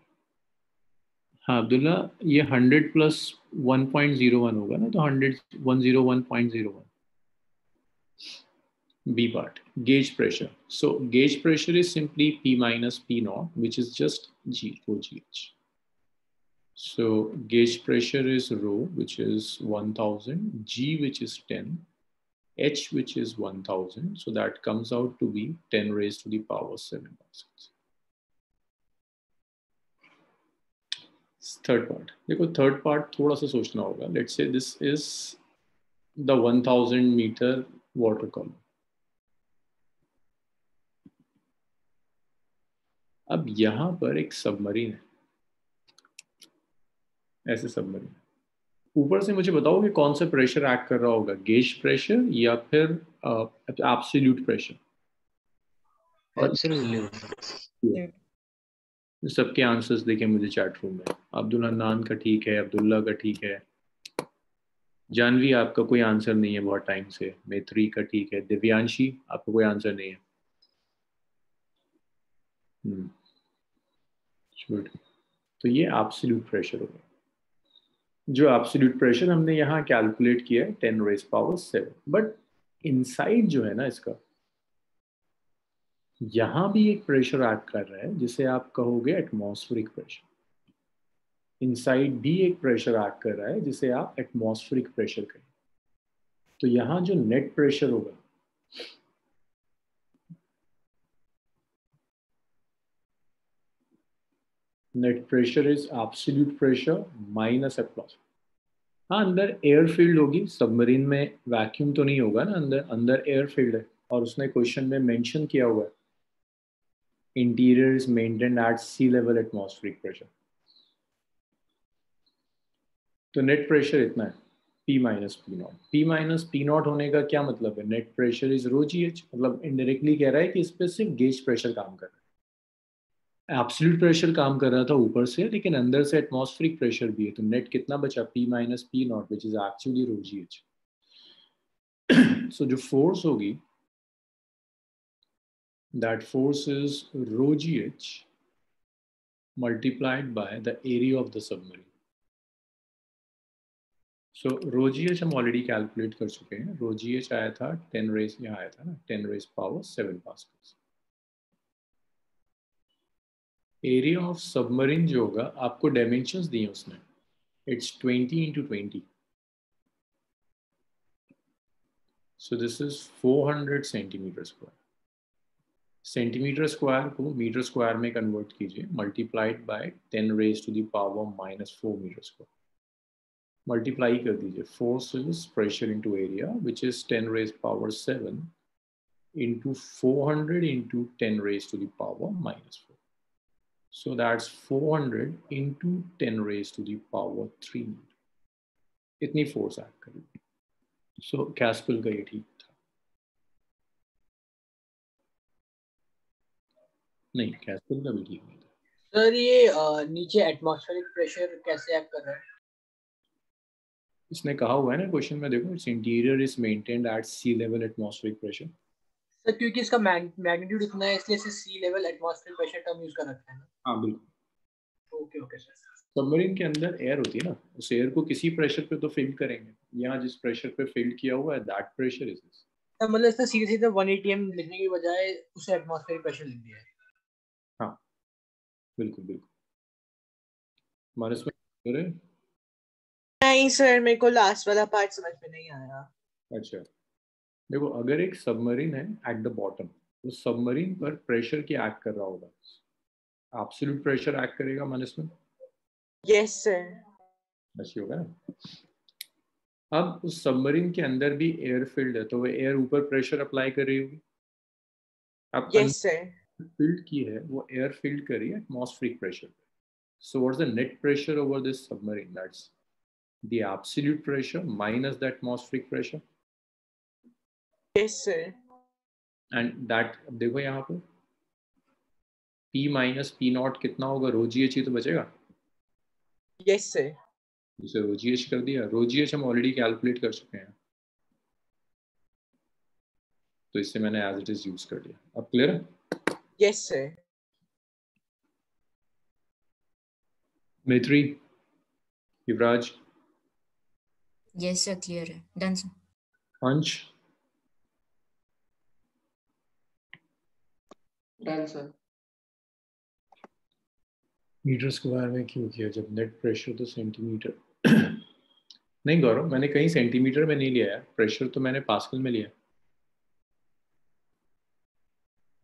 हाँ अब्दुल्ला, ये 100 प्लस 1.01 होगा ना, तो 101.01 B part. Gauge pressure. So gauge pressure is simply P minus P naught, which is just G, rho GH. So gauge pressure is rho, which is 1000, G, which is 10, H, which is 1000. So that comes out to be 10⁻⁷ Pascals. Third part. देखो third part थोड़ा सा सोचना होगा. Let's say this is the 1000 meter water column. अब यहाँ पर एक submarine है, ऐसे सबमरीन। ऊपर से मुझे बताओ कि कौन सा प्रेशर एक्ट कर रहा होगा, गेज प्रेशर या फिर एब्सोल्यूट प्रेशर? सबके आंसर्स देखें मुझे चैट रूम में। अब्दुल हन्नान का ठीक है, अब्दुल्ला का ठीक है, जानवी आपका कोई आंसर नहीं है बहुत टाइम से, मैत्री का ठीक है, दिव्यांशी आपका कोई आंसर नहीं है। तो ये एब्सोल्यूट प्रेशर होगा। जो एब्सोल्यूट प्रेशर हमने यहाँ कैलकुलेट किया है 10⁻⁷, बट इनसाइड जो है ना इसका, यहाँ भी एक प्रेशर एक्ट कर रहा है जिसे आप कहोगे एटमॉस्फेरिक प्रेशर। इनसाइड भी एक प्रेशर एक्ट कर रहा है जिसे आप एटमॉस्फेरिक प्रेशर कहें। तो यहाँ जो नेट प्रेशर होगा, net pressure is absolute pressure minus atmospheric. हाँ, अंदर एयर फील्ड होगी, सबमरीन में वैक्यूम तो नहीं होगा ना, अंदर एयर फील्ड है, और उसने क्वेश्चन में मेंशन किया हुआ है interior is maintained at sea level atmospheric pressure. तो नेट प्रेशर इतना है, P minus P naught. P minus P naught होने का क्या मतलब है? Net pressure is rho GH, मतलब इनडायरेक्टली कह रहा है कि इस पर सिर्फ गेज प्रेशर काम कर रहा है। एब्सोल्यूट प्रेशर काम कर रहा था ऊपर से, लेकिन अंदर से एटमॉस्फेरिक प्रेशर भी है, तो नेट कितना बचा? P minus P naught, which is actually rho GH। सो जो फोर्स होगी, that force is rho GH multiplied by the area of the submarine. So rho GH हम ऑलरेडी कैलकुलेट कर चुके हैं। rho GH आया था 10⁻, यहाँ आया था ना 10⁻⁷ पास्कल्स। एरिया ऑफ सबमरीन जो होगा, आपको डायमेंशंस दिए उसने, it's 20 into 20. So this is 400 centimetre square. Centimetre square को मीटर स्क्वायर में कन्वर्ट कीजिए, multiplied by 10⁻⁴ metre square. Multiply कर दीजिए, force is pressure into area which is 10⁻⁷ into 400 into 10⁻⁻⁴। So that's 400 into 10 raised to the power 3 इतनी force act करेगी. सो कैस्पल का ये ठीक था. नहीं, कैस्पल का भी ठीक नहीं था. सर ये नीचे एटमॉस्फेरिक प्रेशर कैसे एक्ट कर रहा है? इसने कहा हुआ है ना क्वेश्चन में, देखो, its interior is maintained at sea level atmospheric pressure. Sir क्योंकि इसका मैग्नीट्यूड इतना है इसलिए इसे sea level atmospheric pressure term use कर रखा है ना. हाँ बिल्कुल. Okay okay sir. सबमरीन के अंदर एयर होती है ना, उस एयर को किसी प्रेशर पे तो फिल करेंगे. यहाँ जिस प्रेशर पे फिल किया हुआ है दैट प्रेशर इज दिस. मतलब इसने सीधे सीधे 180 m लिखने की बजाय उसे एटमॉस्फेरिक प्रेशर लिख दिया है. हाँ बिल्कुल बिल्कुल. मानस में नहीं सर, मेरे को लास्ट वाला पार्ट समझ में नहीं आया. अच्छा देखो, अगर एक सबमरीन है एट द बॉटम, उस सबमरीन पर प्रेशर क्या एक्ट कर रहा होगा? एब्सोल्यूट प्रेशर एक्ट करेगा मानस में. Yes sir. ऐसे होगा ना. अब उस सबमरीन के अंदर भी एयर फील्ड है तो वो एयर ऊपर प्रेशर अप्लाई कर रही होगी. अब यस सर. फील्ड की है वो एयर फील्ड कर रही है atmospheric pressure. So what's the net pressure over this submarine? That's the absolute pressure minus the atmospheric pressure. Yes sir. And that देखो यहाँ पर P माइनस पी नॉट कितना होगा? रो जी एच ही तो बचेगा. Yes sir. इसे रो जी एच कर दिया. रो जी एच हम ऑलरेडी कैलकुलेट कर चुके हैं तो इससे मैंने एज इट इज यूज कर लिया. अब क्लियर है? Yes sir. मैत्री, युवराज, यस सर क्लियर है. Done sir. अंश, डन सर. मीटर स्क्वायर में क्यों किया जब नेट प्रेशर तो सेंटीमीटर? नहीं गौरव, मैंने कहीं सेंटीमीटर में नहीं लिया है. प्रेशर तो मैंने पास्कल में लिया.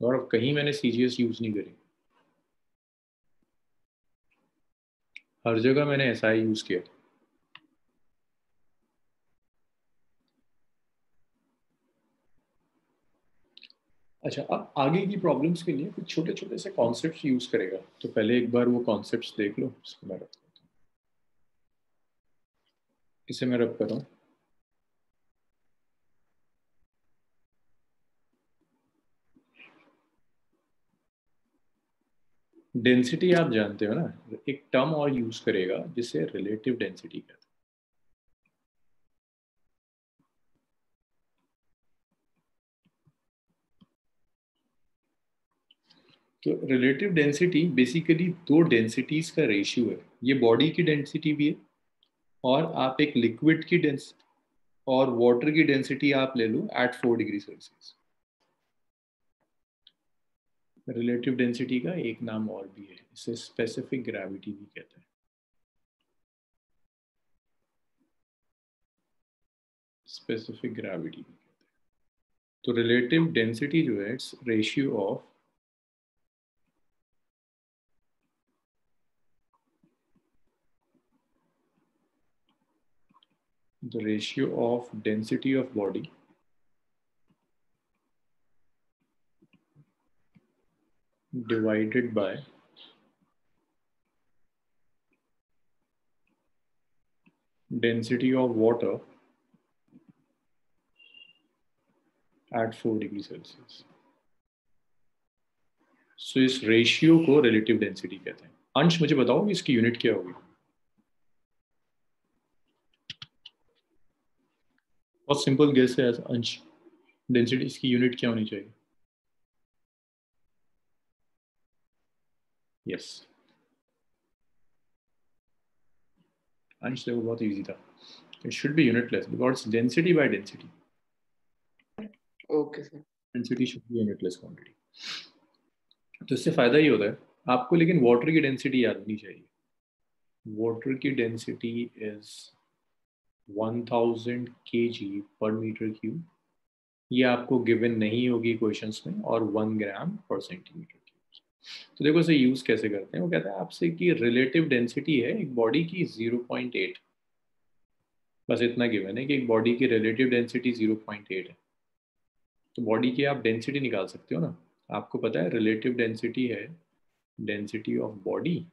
गौरव कहीं मैंने सीजीएस यूज नहीं करी. हर जगह मैंने एसआई यूज किया. अच्छा, अब आगे की प्रॉब्लम्स के लिए कुछ छोटे छोटे से कॉन्सेप्ट्स यूज करेगा. तो पहले एक बार वो कॉन्सेप्ट्स देख लो. इसको मैं रख देता हूं. इसे मैं रख कर रहा हूँ. डेंसिटी आप जानते हो ना, एक टर्म और यूज करेगा जिसे रिलेटिव डेंसिटी कहते हैं. तो रिलेटिव डेंसिटी बेसिकली दो डेंसिटीज का रेशियो है. ये बॉडी की डेंसिटी भी है और आप एक लिक्विड की डेंसिटी और वाटर की डेंसिटी आप ले लो at 4 degree Celsius. Relative density का एक नाम और भी है, इसे स्पेसिफिक ग्रेविटी भी कहते हैं. स्पेसिफिक ग्रेविटी भी कहते हैं. तो रिलेटिव डेंसिटी जो है it's ratio of the ratio of density of body divided by density of water at 4 degree Celsius. So इस रेशियो को रिलेटिव डेंसिटी कहते हैं. अंश मुझे बताओ इसकी यूनिट क्या होगी? बहुत सिंपल गेस है अंश, डेंसिटी इसकी यूनिट क्या होनी चाहिए? यस अंश, देखो बहुत इजी था. It should be unitless because density by density. Okay sir. Density should be unitless quantity. तो इससे फायदा ये होता है आपको, लेकिन वाटर की डेंसिटी याद होनी चाहिए. वाटर की डेंसिटी इज 1000 kg पर मीटर क्यूब. ये आपको गिवन नहीं होगी क्वेश्चंस में. और 1 ग्राम पर सेंटीमीटर क्यूब. तो देखो इसे यूज कैसे करते हैं. वो कहता है आपसे कि रिलेटिव डेंसिटी है एक बॉडी की 0.8. बस इतना गिवन है कि एक बॉडी की रिलेटिव डेंसिटी 0.8 है. तो बॉडी की आप डेंसिटी निकाल सकते हो ना. आपको पता है रिलेटिव डेंसिटी है density of body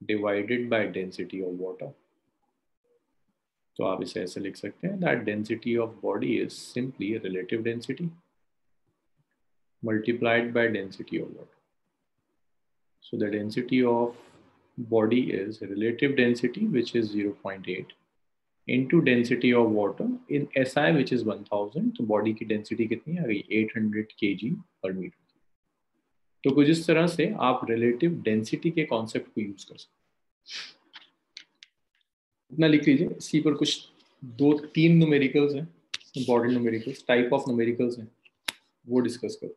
divided by density of water. तो आप इसे ऐसे लिख सकते हैं that density of body is simply relative density multiplied by density of water. So the density of body is relative density, which is 0.8 into density of water in SI, which is 1000. तो body की density कितनी आ गई 800 kg per meter। तो कुछ इस तरह से आप relative density के concept को use कर सकते हैं। इतना लिख लीजिए। इसी पर कुछ 2-3 numericals हैं, important numericals, type of numericals हैं, वो डिस्कस करो।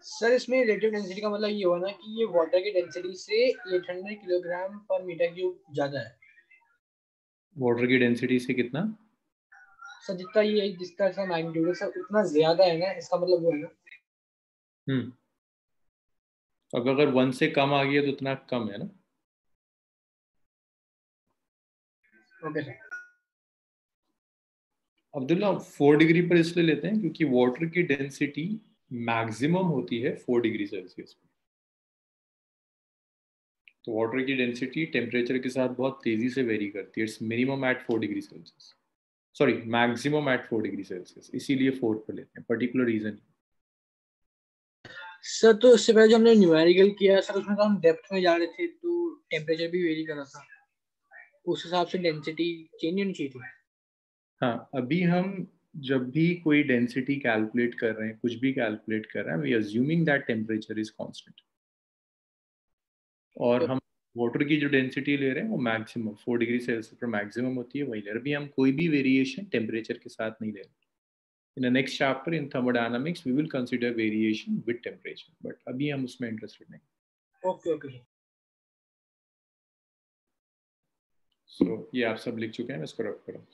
सर इसमें रिलेटिव डेंसिटी का मतलब ये हुआ ना कि ये वाटर की डेंसिटी से 800 किलोग्राम पर मीटर क्यूब ज्यादा है। वाटर की डेंसिटी से कितना? सर जितना ये जिसका इसका मैग्नीट्यूड है सर उतना ज्यादा है ना, इसका मतलब वो है ना। अब अगर 1 से कम आ गया तो उतना कम है ना। Okay sir. अब्दुल्ला 4 डिग्री पर इसलिए लेते हैं क्योंकि वाटर की डेंसिटी मैक्सिमम होती है 4 डिग्री सेल्सियस पर। तो वाटर की डेंसिटी टेम्परेचर के साथ बहुत तेजी से वेरी करती है। It's minimum at 4 degree Celsius, sorry maximum at 4 degree Celsius, इसीलिए 4 पर लेते हैं। पर्टिकुलर रीजन सर तो इससे पहले जो हमने न्यूमेरिकल किया सर उसमें तो हम डेप्थ में जा रहे थे तो टेम्परेचर भी वेरी कर रहा था, उस हिसाब से डेंसिटी चेंज होनी चाहिए थी। हाँ, अभी हम जब भी कोई डेंसिटी कैलकुलेट कर रहे हैं, कुछ भी कैलकुलेट कर रहे हैं, we assuming that temperature is constant. और हम वाटर की जो डेंसिटी ले रहे हैं वो मैक्सिमम 4 डिग्री सेल्सियस पर मैक्सिमम होती है, वही ले रहे हैं। अभी हम कोई भी वेरिएशन टेम्परेचर के साथ नहीं ले रहे। In the next chapter in thermodynamics we will consider variation with temperature, but अभी हम उसमें इंटरेस्टेड नहीं। Okay okay. सो ये आप सब लिख चुके हैं, इसको रख करो।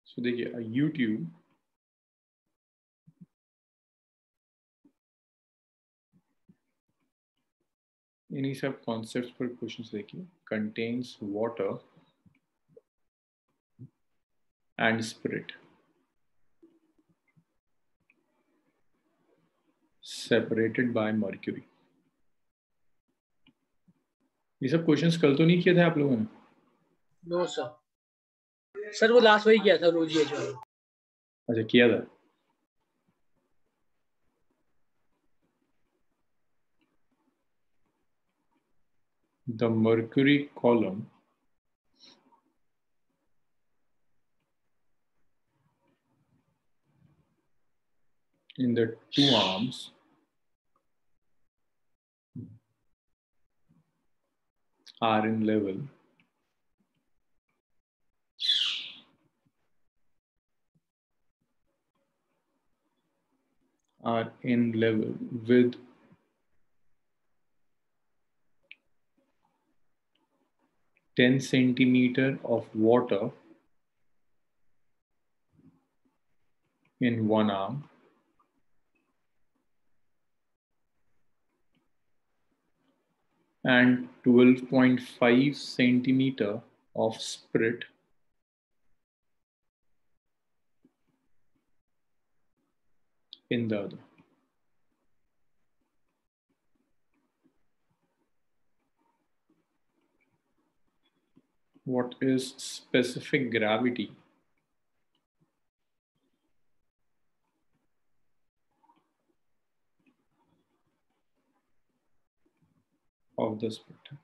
सो देखिए YouTube इन्हीं सब कॉन्सेप्ट्स पर क्वेश्चंस देखिए। Contains water and spirit separated by mercury. ये सब क्वेश्चंस कल तो नहीं किए थे आप लोगों ने? नो सर, सर वो लास्ट वही किया था रोज ये जो। अच्छा किया था। The mercury column in the 2 arms are in level with 10 centimeter of water in 1 arm and 12.5 centimeter of spirit in the other. What is specific gravity of the spirit?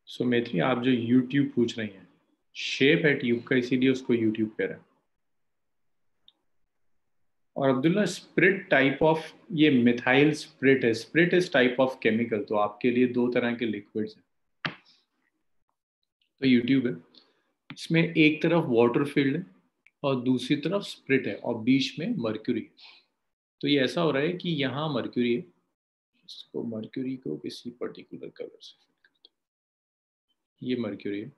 सो मैत्री, आप जो YouTube पूछ रही हैं, शेप है tube का, इसीलिए उसको YouTube कह रहे हैं। और अब्दुल्ला स्प्रिट टाइप ऑफ, ये मिथाइल स्प्रिट है, spirit is type of chemical, तो आपके लिए दो तरह के लिक्विड्स हैं। तो यूट्यूब है, इसमें एक तरफ वाटर फील्ड है और दूसरी तरफ स्प्रिट है और बीच में मर्क्यूरी है। तो ये ऐसा हो रहा है कि यहाँ मर्क्यूरी है, इसको मर्क्यूरी को किसी पर्टिकुलर कलर से फिल करते हैं, ये मर्क्यूरी है।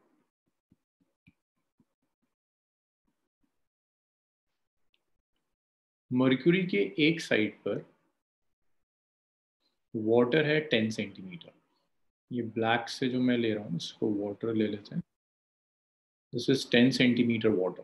मर्क्यूरी के एक साइड पर वाटर है 10 सेंटीमीटर। ये ब्लैक से जो मैं ले रहा हूँ इसको वाटर ले लेते हैं। This is 10 centimetre water.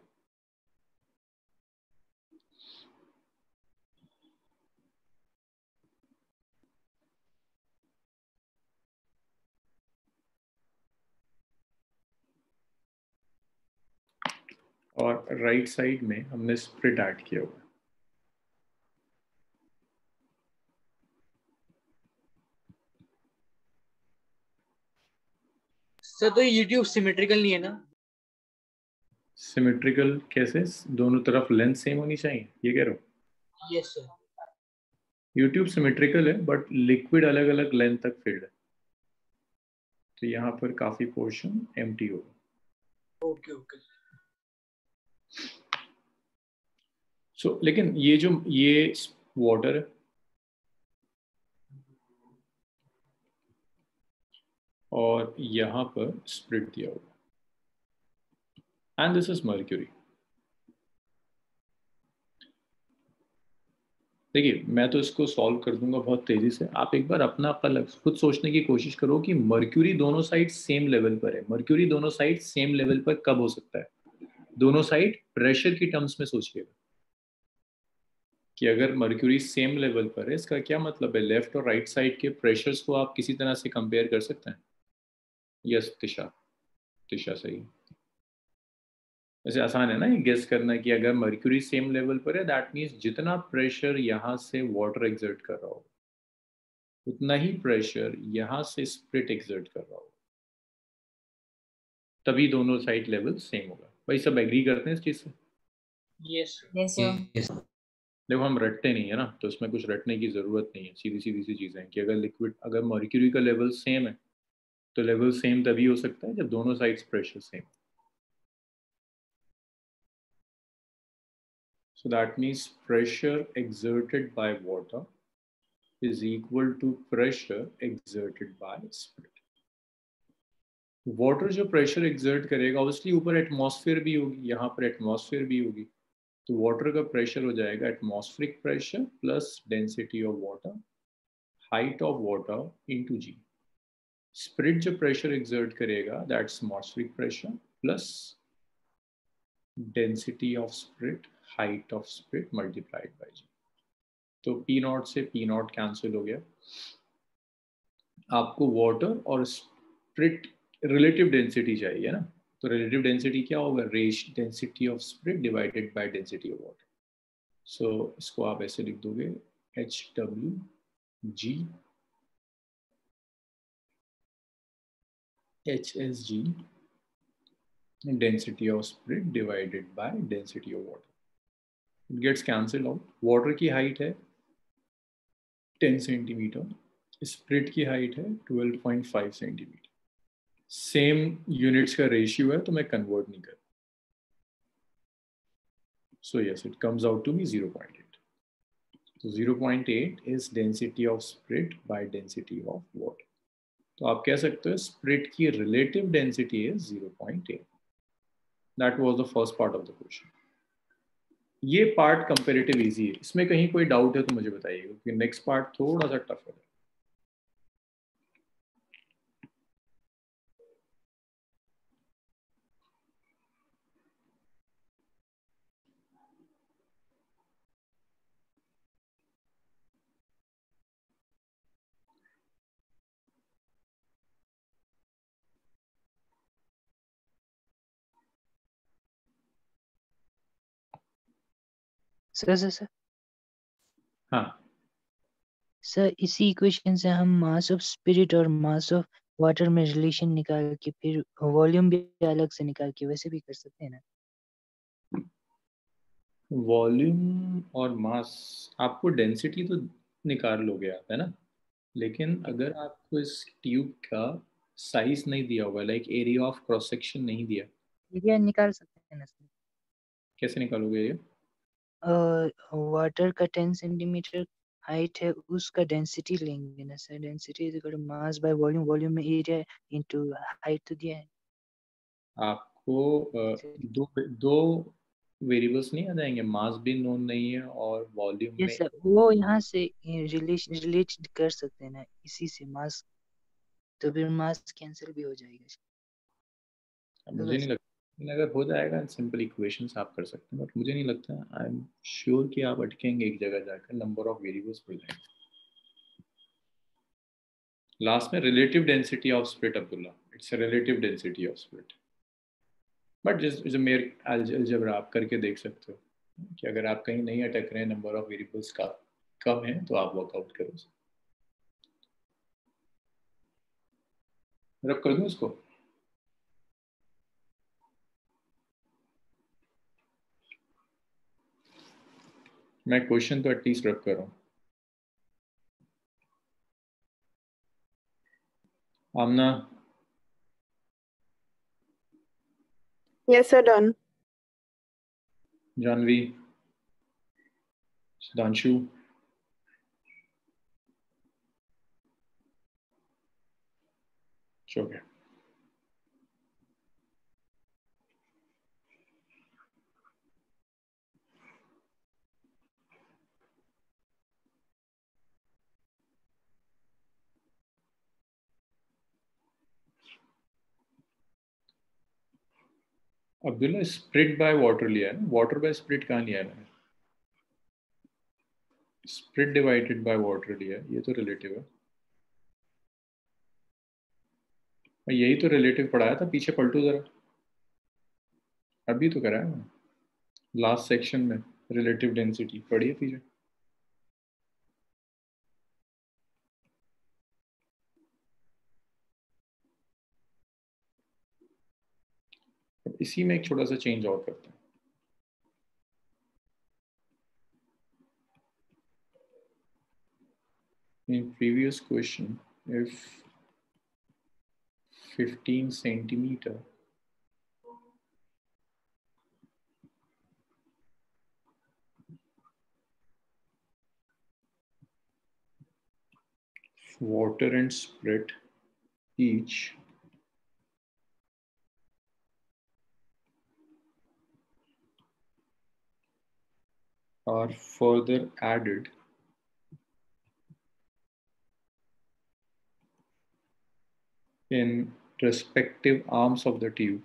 और राइट साइड में हमने स्प्रिट ऐड किया हुआ है। सर तो ये यूट्यूब सिमेट्रिकल नहीं है ना? सिमेट्रिकल कैसे? दोनों तरफ लेंथ सेम होनी चाहिए, ये कह रहे हो? Yes sir. यूट्यूब सिमेट्रिकल है बट लिक्विड अलग अलग लेंथ तक फिल्ड है, तो यहाँ पर काफी पोर्शन एम्प्टी होगा। Okay okay. सो लेकिन ये वाटर है और यहाँ पर स्प्रिट दिया हुआ एंड दिस इज मर्क्यूरी। देखिए मैं तो इसको सॉल्व कर दूंगा बहुत तेजी से, आप एक बार अपना खुद सोचने की कोशिश करो कि मर्क्यूरी दोनों साइड सेम लेवल पर है। मर्क्यूरी दोनों साइड सेम लेवल पर कब हो सकता है? दोनों साइड प्रेशर की टर्म्स में सोचिएगा कि अगर मर्क्यूरी सेम लेवल पर है, इसका क्या मतलब है? लेफ्ट और राइट साइड के प्रेशर्स को आप किसी तरह से कंपेयर कर सकते हैं। यस तिशा, तिशा सही। वैसे आसान है ना ये गेस करना कि अगर मर्क्यूरी सेम लेवल पर है दैट मीन्स जितना प्रेशर यहाँ से वाटर एग्जर्ट कर रहा हो उतना ही प्रेशर यहाँ से स्प्रिट एग्जर्ट कर रहा हो, तभी दोनों साइड लेवल सेम होगा। भाई सब एग्री करते हैं इस चीज से? Yes Yes, sir. देखो हम रटते नहीं है ना, तो इसमें कुछ रटने की जरूरत नहीं है, सीधी सीधी सी चीजें हैं कि अगर लिक्विड, अगर मर्क्यूरी का लेवल सेम है तो लेवल सेम तभी हो सकता है जब दोनों sides pressure same. So that means pressure exerted by water is equal to pressure exerted by spirit. Water जो प्रेशर एक्सर्ट करेगा ऑब्वियसली ऊपर एटमॉस्फेयर भी होगी, यहाँ पर एटमॉस्फेयर भी होगी, तो वाटर का प्रेशर हो जाएगा atmospheric pressure plus density of water, height of water into g. Spirit जो प्रेशर एक्सर्ट करेगा that's atmospheric pressure plus density of spirit, height of spirit multiplied by g. तो पी नॉट से P nought cancel हो गया, आपको water और spirit relative density चाहिए ना, तो रिलेटिव डेंसिटी क्या होगा? Density of spirit divided by density of water. So इसको आप ऐसे लिख दोगे HWG HSG density of spirit divided by density of water. It gets cancelled out. Water की हाइट है 10 सेंटीमीटर, स्पिरिट की हाइट है 12.5 सेंटीमीटर। सेम यूनिट्स का रेशियो है तो मैं कन्वर्ट नहीं कर, so yes it comes out to be 0.8. so 0.8 is density of spirit by density of water. तो आप कह सकते हो स्पिरिट की relative density is 0.8. that was the first part of the question. ये पार्ट कंपेरेटिव इजी है, इसमें कहीं कोई डाउट है तो मुझे बताइएगा क्योंकि नेक्स्ट पार्ट थोड़ा सा टफ है। सर हाँ सर इसी इक्वेशन से हम मास ऑफ स्पिरिट और मास ऑफ वाटर में रिलेशन निकाल के फिर वॉल्यूम भी अलग से निकाल के वैसे भी कर सकते हैं ना? वॉल्यूम वॉल्यूम और मास, आपको डेंसिटी तो निकाल लोगे आप, है ना, लेकिन अगर आपको इस ट्यूब का साइज नहीं दिया होगा, like area of cross section नहीं दिया, एरिया निकाल सकते हैं ना सर? कैसे निकालोगे ये? वाटर का 10 सेंटीमीटर हाइट है, उसका डेंसिटी लेंगे ना sir. Density is equal to mass by volume, volume में एरिया इनटू हाइट तो दिया है। आपको दो दो वेरिएबल्स नहीं आ जाएंगे, मास भी नोन नहीं है और वॉल्यूम में। यस सर, वो यहाँ से रिलेट कर सकते हैं ना इसी से मास, तो फिर मास कैंसिल भी हो जाएगा। मुझे नहीं लगता, अगर हो जाएगा सिंपल इक्वेशंस आप कर सकते हैं, बट मुझे नहीं लगता, आई एम श्योर कि आप अटकेंगे एक जगह जाकर, नंबर ऑफ वेरिएबल्स बढ़ जाएंगे। लास्ट में relative density of split, Abdullah, it's a relative density of split, but जिस मेयर अलजेब्रा आप करके देख सकते हो कि अगर आप कहीं नहीं अटक रहे हैं, नंबर ऑफ वेरिएबल्स का कम है, तो आप वर्कआउट करो। रब कर दूं इसको? मैं क्वेश्चन तो एटलीस्ट रब कर रहा हूँ। Amna? Yes, sir, done. Janvi? Sudhanshu? Okay. Abdullah, split by water लिया है ना, वाटर बाय स्प्लिट कहाँ लिया है मैंने? स्प्लिट डिवाइडेड बाय वाटर लिया है, ये तो रिलेटिव है। मैं यही तो रिलेटिव पढ़ाया था, पीछे पलटू जरा, अभी तो कराया मैं लास्ट सेक्शन में, रिलेटिव डेंसिटी पढ़िए पीछे। इसी में एक छोटा सा चेंज और करते हैं। In previous question, if 15 centimeter water and split each are further added in respective arms of the tube,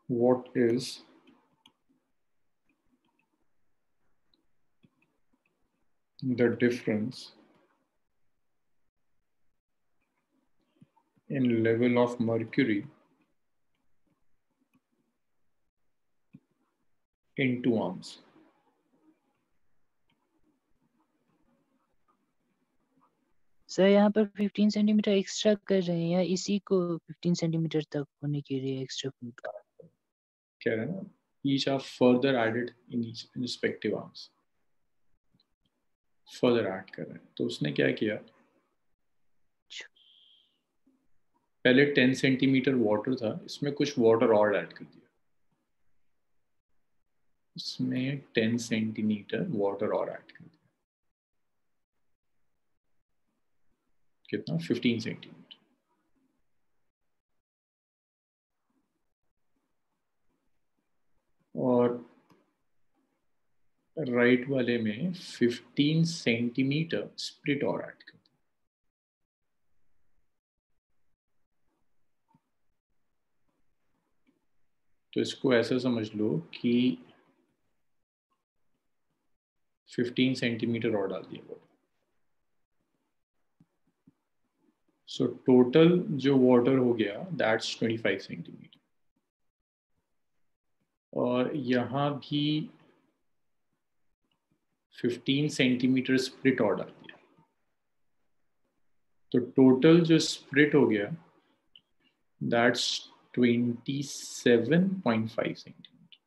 what is the difference in level of mercury in two arms? Sir यहाँ पर 15 centimetre extra कर रहे हैं या इसी को 15 centimetre तक होने के लिए एक्स्ट्रा फूड? कह रहे हैं ना, each are further added in each respective arms, further add कर रहे हैं। तो उसने क्या किया, पहले 10 सेंटीमीटर वाटर था, इसमें कुछ वाटर और ऐड कर दिया, इसमें 10 सेंटीमीटर वाटर और ऐड कर दिया, कितना, 15 सेंटीमीटर। और राइट वाले में 15 सेंटीमीटर स्प्लिट और ऐड कर दिया। तो इसको ऐसा समझ लो कि 15 सेंटीमीटर और डाल दिया वाटर। सो टोटल जो वाटर हो गया दैट्स 25 सेंटीमीटर, और यहाँ भी 15 सेंटीमीटर स्प्रिट और डाल दिया, तो टोटल जो स्प्रिट हो गया दैट्स 27.5 सेंटीमीटर।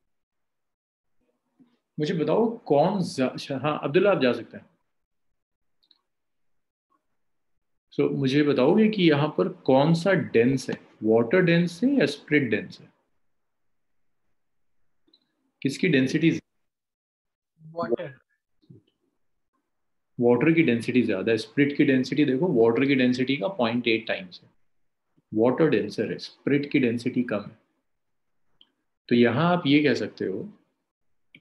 मुझे बताओ कौन हाँ अब्दुल्ला आप जा सकते हैं। सो मुझे बताओगे कि यहाँ पर कौन सा डेंस है, वाटर डेंस है या स्प्रिट डेंस है? किसकी डेंसिटी? वाटर। वाटर की डेंसिटी ज्यादा है। स्प्रिट की डेंसिटी देखो, वाटर की डेंसिटी का 0.8 टाइम्स है, वाटर डेंसर है, स्प्रिट की डेंसिटी कम है। तो यहाँ आप ये कह सकते हो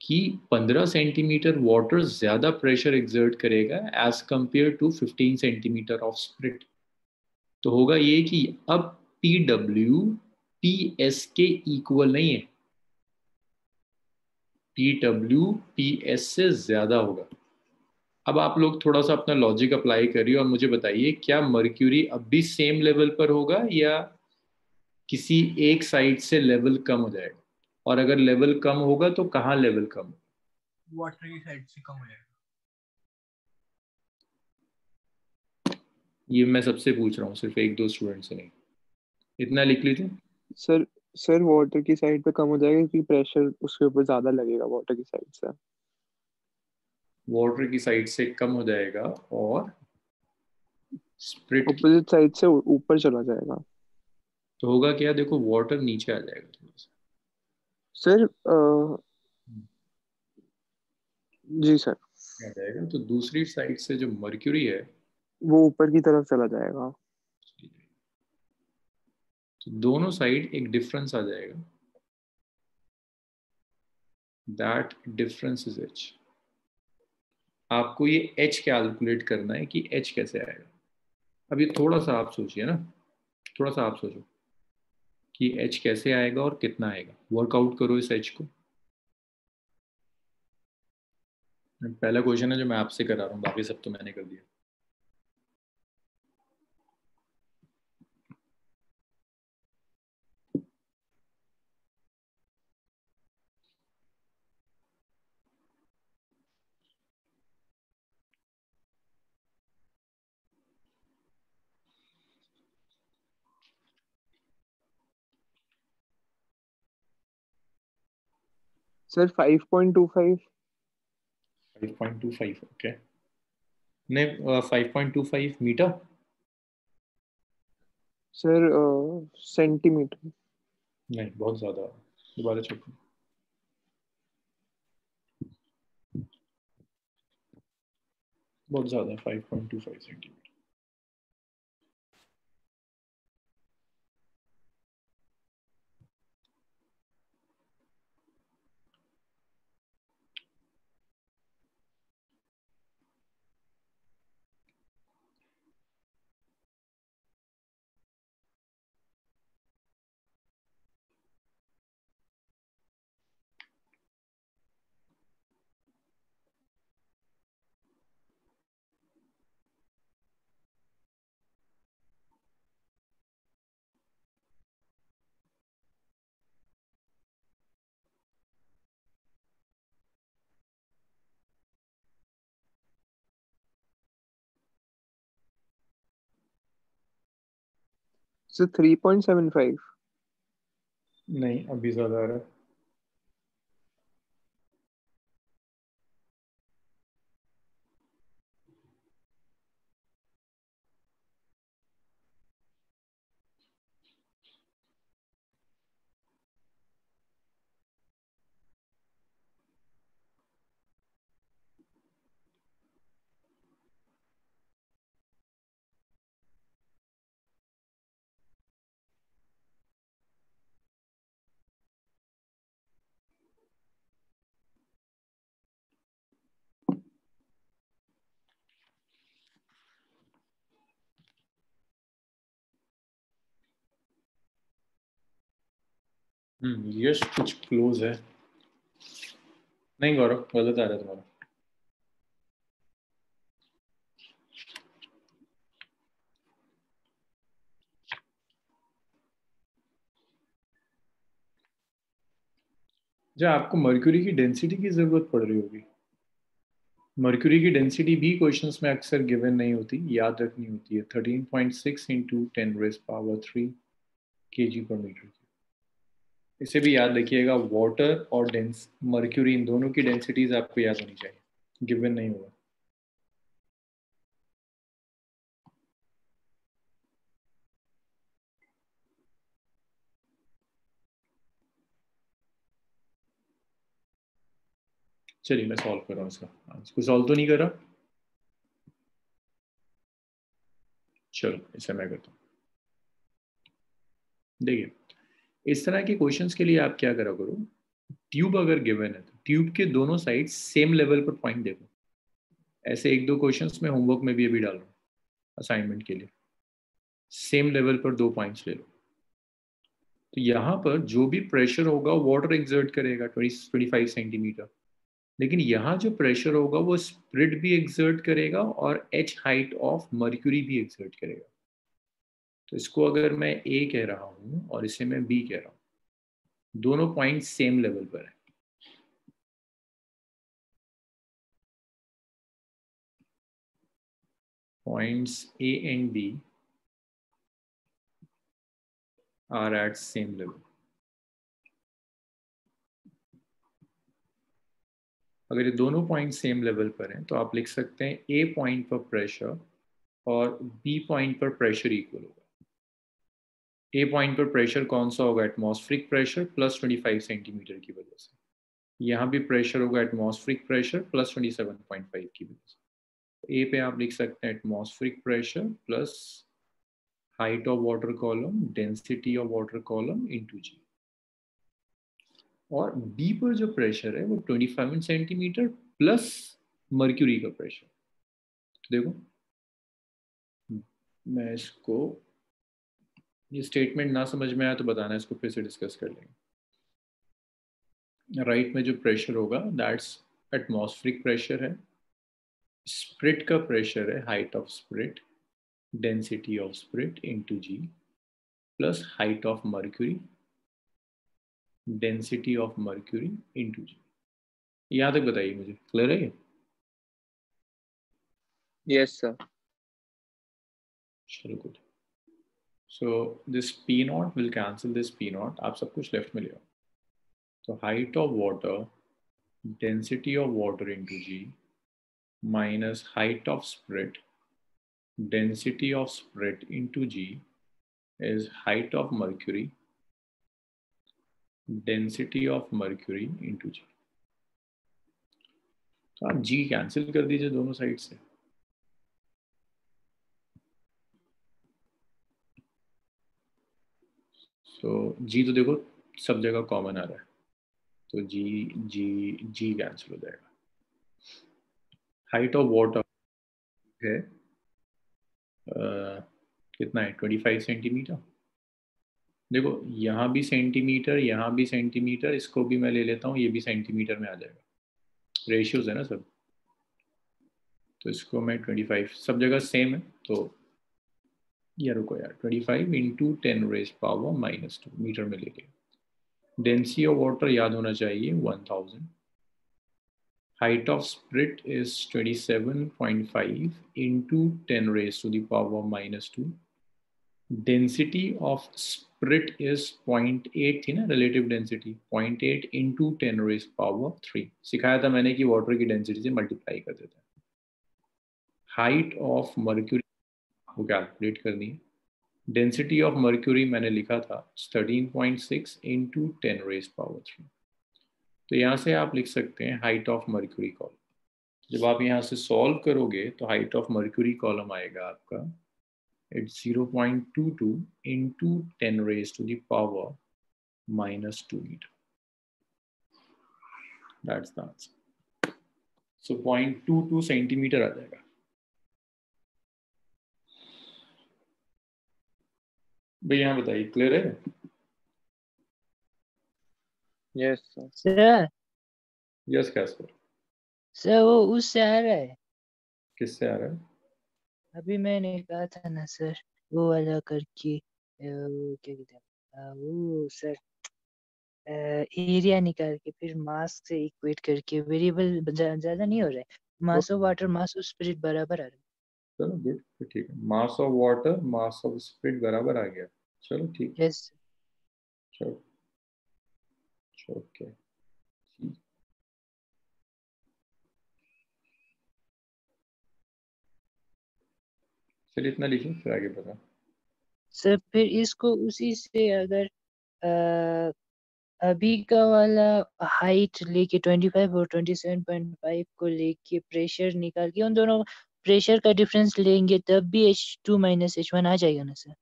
कि 15 सेंटीमीटर वाटर ज्यादा प्रेशर एक्सर्ट करेगा as compare to 15 centimetre of spirit. तो होगा ये कि अब पी डब्ल्यू पी एस के इक्वल नहीं है, पी डब्ल्यू पी एस से ज्यादा होगा। अब आप लोग थोड़ा सा अपना लॉजिक अप्लाई करिए और मुझे बताइए क्या मर्क्यूरी अब भी सेम लेवल पर होगा या किसी एक साइड से लेवल कम हो जाएगा? और अगर लेवल कम होगा तो कहाँ लेवल कम? वाटर की साइड से कम हो जाएगा। ये मैं सबसे पूछ रहा हूँ, सिर्फ एक दो स्टूडेंट से नहीं। इतना लिख लीजिए। सर सर वाटर की साइड पे कम हो जाएगा क्योंकि प्रेशर उसके ऊपर ज्यादा लगेगा वाटर की साइड से। वाटर की साइड से कम हो जाएगा और स्प्रिट की ऑपोजिट साइड से ऊपर चला जाएगा। तो होगा क्या? देखो वाटर नीचे आ जाएगा थोड़ा सा। सर जी सर, आ जाएगा तो दूसरी साइड से जो मर्क्यूरी है, वो ऊपर की तरफ चला जाएगा। तो दोनों साइड एक डिफरेंस आ जाएगा, दैट डिफरेंस इज एच। आपको ये एच कैलकुलेट करना है कि एच कैसे आएगा। अब ये थोड़ा सा आप सोचिए ना, थोड़ा सा आप सोचो कि एच कैसे आएगा और कितना आएगा। वर्कआउट करो इस एच को। पहला क्वेश्चन है जो मैं आपसे करा रहा हूँ, बाकी सब तो मैंने कर दिया। सर 5.25। 5.25 ओके। नहीं 5.25 मीटर। Sir centimetre. नहीं बहुत ज़्यादा, दोबारा चेक करो। बहुत ज़्यादा, 5.25 सेंटीमीटर। सर 3.75। नहीं अभी ज़्यादा आ रहा है। यस कुछ क्लोज है। नहीं गौरव, गलत आ रहा है तुम्हारा। जब आपको मर्क्यूरी की डेंसिटी की जरूरत पड़ रही होगी, मर्क्यूरी की डेंसिटी भी क्वेश्चंस में अक्सर गिवन नहीं होती, याद रखनी होती है 13.6 इंटू 10⁻³ kg पर मीटर। इसे भी याद रखिएगा, वाटर और डेंस मर्क्यूरी इन दोनों की डेंसिटीज आपको याद होनी चाहिए, गिवन नहीं होगा। चलिए मैं सॉल्व कर रहा हूँ इसको सॉल्व तो नहीं कर रहा, चलो इसे मैं करता हूँ। देखिए इस तरह के क्वेश्चंस के लिए आप क्या करा करो, ट्यूब अगर गिवन है तो ट्यूब के दोनों साइड सेम लेवल पर पॉइंट देखो। ऐसे एक दो क्वेश्चंस में होमवर्क में भी अभी डाल रहा हूँ असाइनमेंट के लिए, सेम लेवल पर 2 पॉइंट्स ले लो। तो यहाँ पर जो भी प्रेशर होगा वाटर एक्सर्ट करेगा 25 सेंटीमीटर, लेकिन यहाँ जो प्रेशर होगा वो स्प्रिट भी एक्सर्ट करेगा और h हाइट ऑफ मर्क्यूरी भी एक्सर्ट करेगा। तो इसको अगर मैं A कह रहा हूँ और इसे मैं B कह रहा हूँ, दोनों पॉइंट सेम लेवल पर है। Points A and B are at same level. अगर ये दोनों पॉइंट सेम लेवल पर हैं तो आप लिख सकते हैं A पॉइंट पर प्रेशर और B पॉइंट पर प्रेशर इक्वल होगा। A पॉइंट पर प्रेशर कौन सा होगा, एटमॉस्फेरिक प्रेशर प्लस 25 सेंटीमीटर की वजह से। यहाँ भी प्रेशर होगा एटमॉस्फेरिक प्रेशर प्लस 27.5 की वजह से। A पे आप लिख सकते हैं atmospheric pressure plus height of water column, density of water column into g. और बी पर जो प्रेशर है वो 25 सेंटीमीटर प्लस मर्क्यूरी का प्रेशर। तो देखो मैं इसको, ये स्टेटमेंट ना समझ में आया तो बताना, इसको फिर से डिस्कस कर लेंगे। राइट में जो प्रेशर होगा दैट्स एटमॉस्फेरिक प्रेशर है, स्प्रिट का प्रेशर है height of spirit, density of spirit into g, plus height of mercury, density of mercury into g. यहाँ तक बताइए मुझे, क्लियर है? Yes sir. चलो good. So this P naught will cancel this P naught, आप सब कुछ लेफ्ट में ले आओ। तो height of water, density of water into g, minus height of spirit, density of spirit into G is height of mercury, density of mercury into G। तो आप G cancel कर दीजिए दोनों साइड से। तो G तो देखो सब जगह कॉमन आ रहा है, तो G कैंसिल हो जाएगा। हाइट ऑफ वाटर है कितना है 25 सेंटीमीटर। देखो यहाँ भी सेंटीमीटर, यहाँ भी सेंटीमीटर, इसको भी मैं ले लेता हूँ, ये भी सेंटीमीटर में आ जाएगा, रेशियोज है ना सब। तो इसको मैं 25, सब जगह सेम है, तो या रुको यार 25 इंटू 10⁻⁻² मीटर में ले लिया। डेंसिटी ऑफ वाटर याद होना चाहिए 1000। Height of spirit is 27.5 into 10⁻²। Density of spirit is 0.8 थी ना रिलेटिव डेंसिटी, 0.8 इंटू 10⁻³ सिखाया था मैंने कि वाटर की डेंसिटी से मल्टीप्लाई कर देते हैं। हाइट ऑफ मर्क्यूरी आपको कैलकुलेट करनी है। डेंसिटी ऑफ मर्क्यूरी मैंने लिखा था 13.6 इंटू 10⁻³। तो यहाँ से आप लिख सकते हैं हाइट ऑफ मर्क्यूरी कॉलम। जब आप यहाँ से सॉल्व करोगे तो हाइट ऑफ मर्क्यूरी कॉलम आएगा आपका it's 0.22 into 10⁻⁻² metre. That's the answer. So 0.22 centimetre आ जाएगा। भैया यहाँ बताइए, क्लियर है? Yes sir. Sir yes Casper, sir वो उससे आ रहा है। किससे आ रहा है? अभी मैंने कहा था ना सर, वो वाला करके वो क्या कहते हैं वो सर, एरिया निकाल के फिर मास से इक्वेट करके वेरिएबल ज्यादा नहीं हो रहा है, mass of water mass of spirit बराबर आ रहा है। चलो गुड, ठीक है, mass of water mass of spirit बराबर आ गया। चलो ठीक, यस चलो ओके। चलिए इतना लिखिए, फिर आगे बता। सर। फिर इसको उसी से अगर अभी का वाला हाइट लेके 25 और 27.5 को लेके प्रेशर निकाल के उन दोनों प्रेशर का डिफरेंस लेंगे तब भी H2 माइनस H1 आ जाएगा ना सर?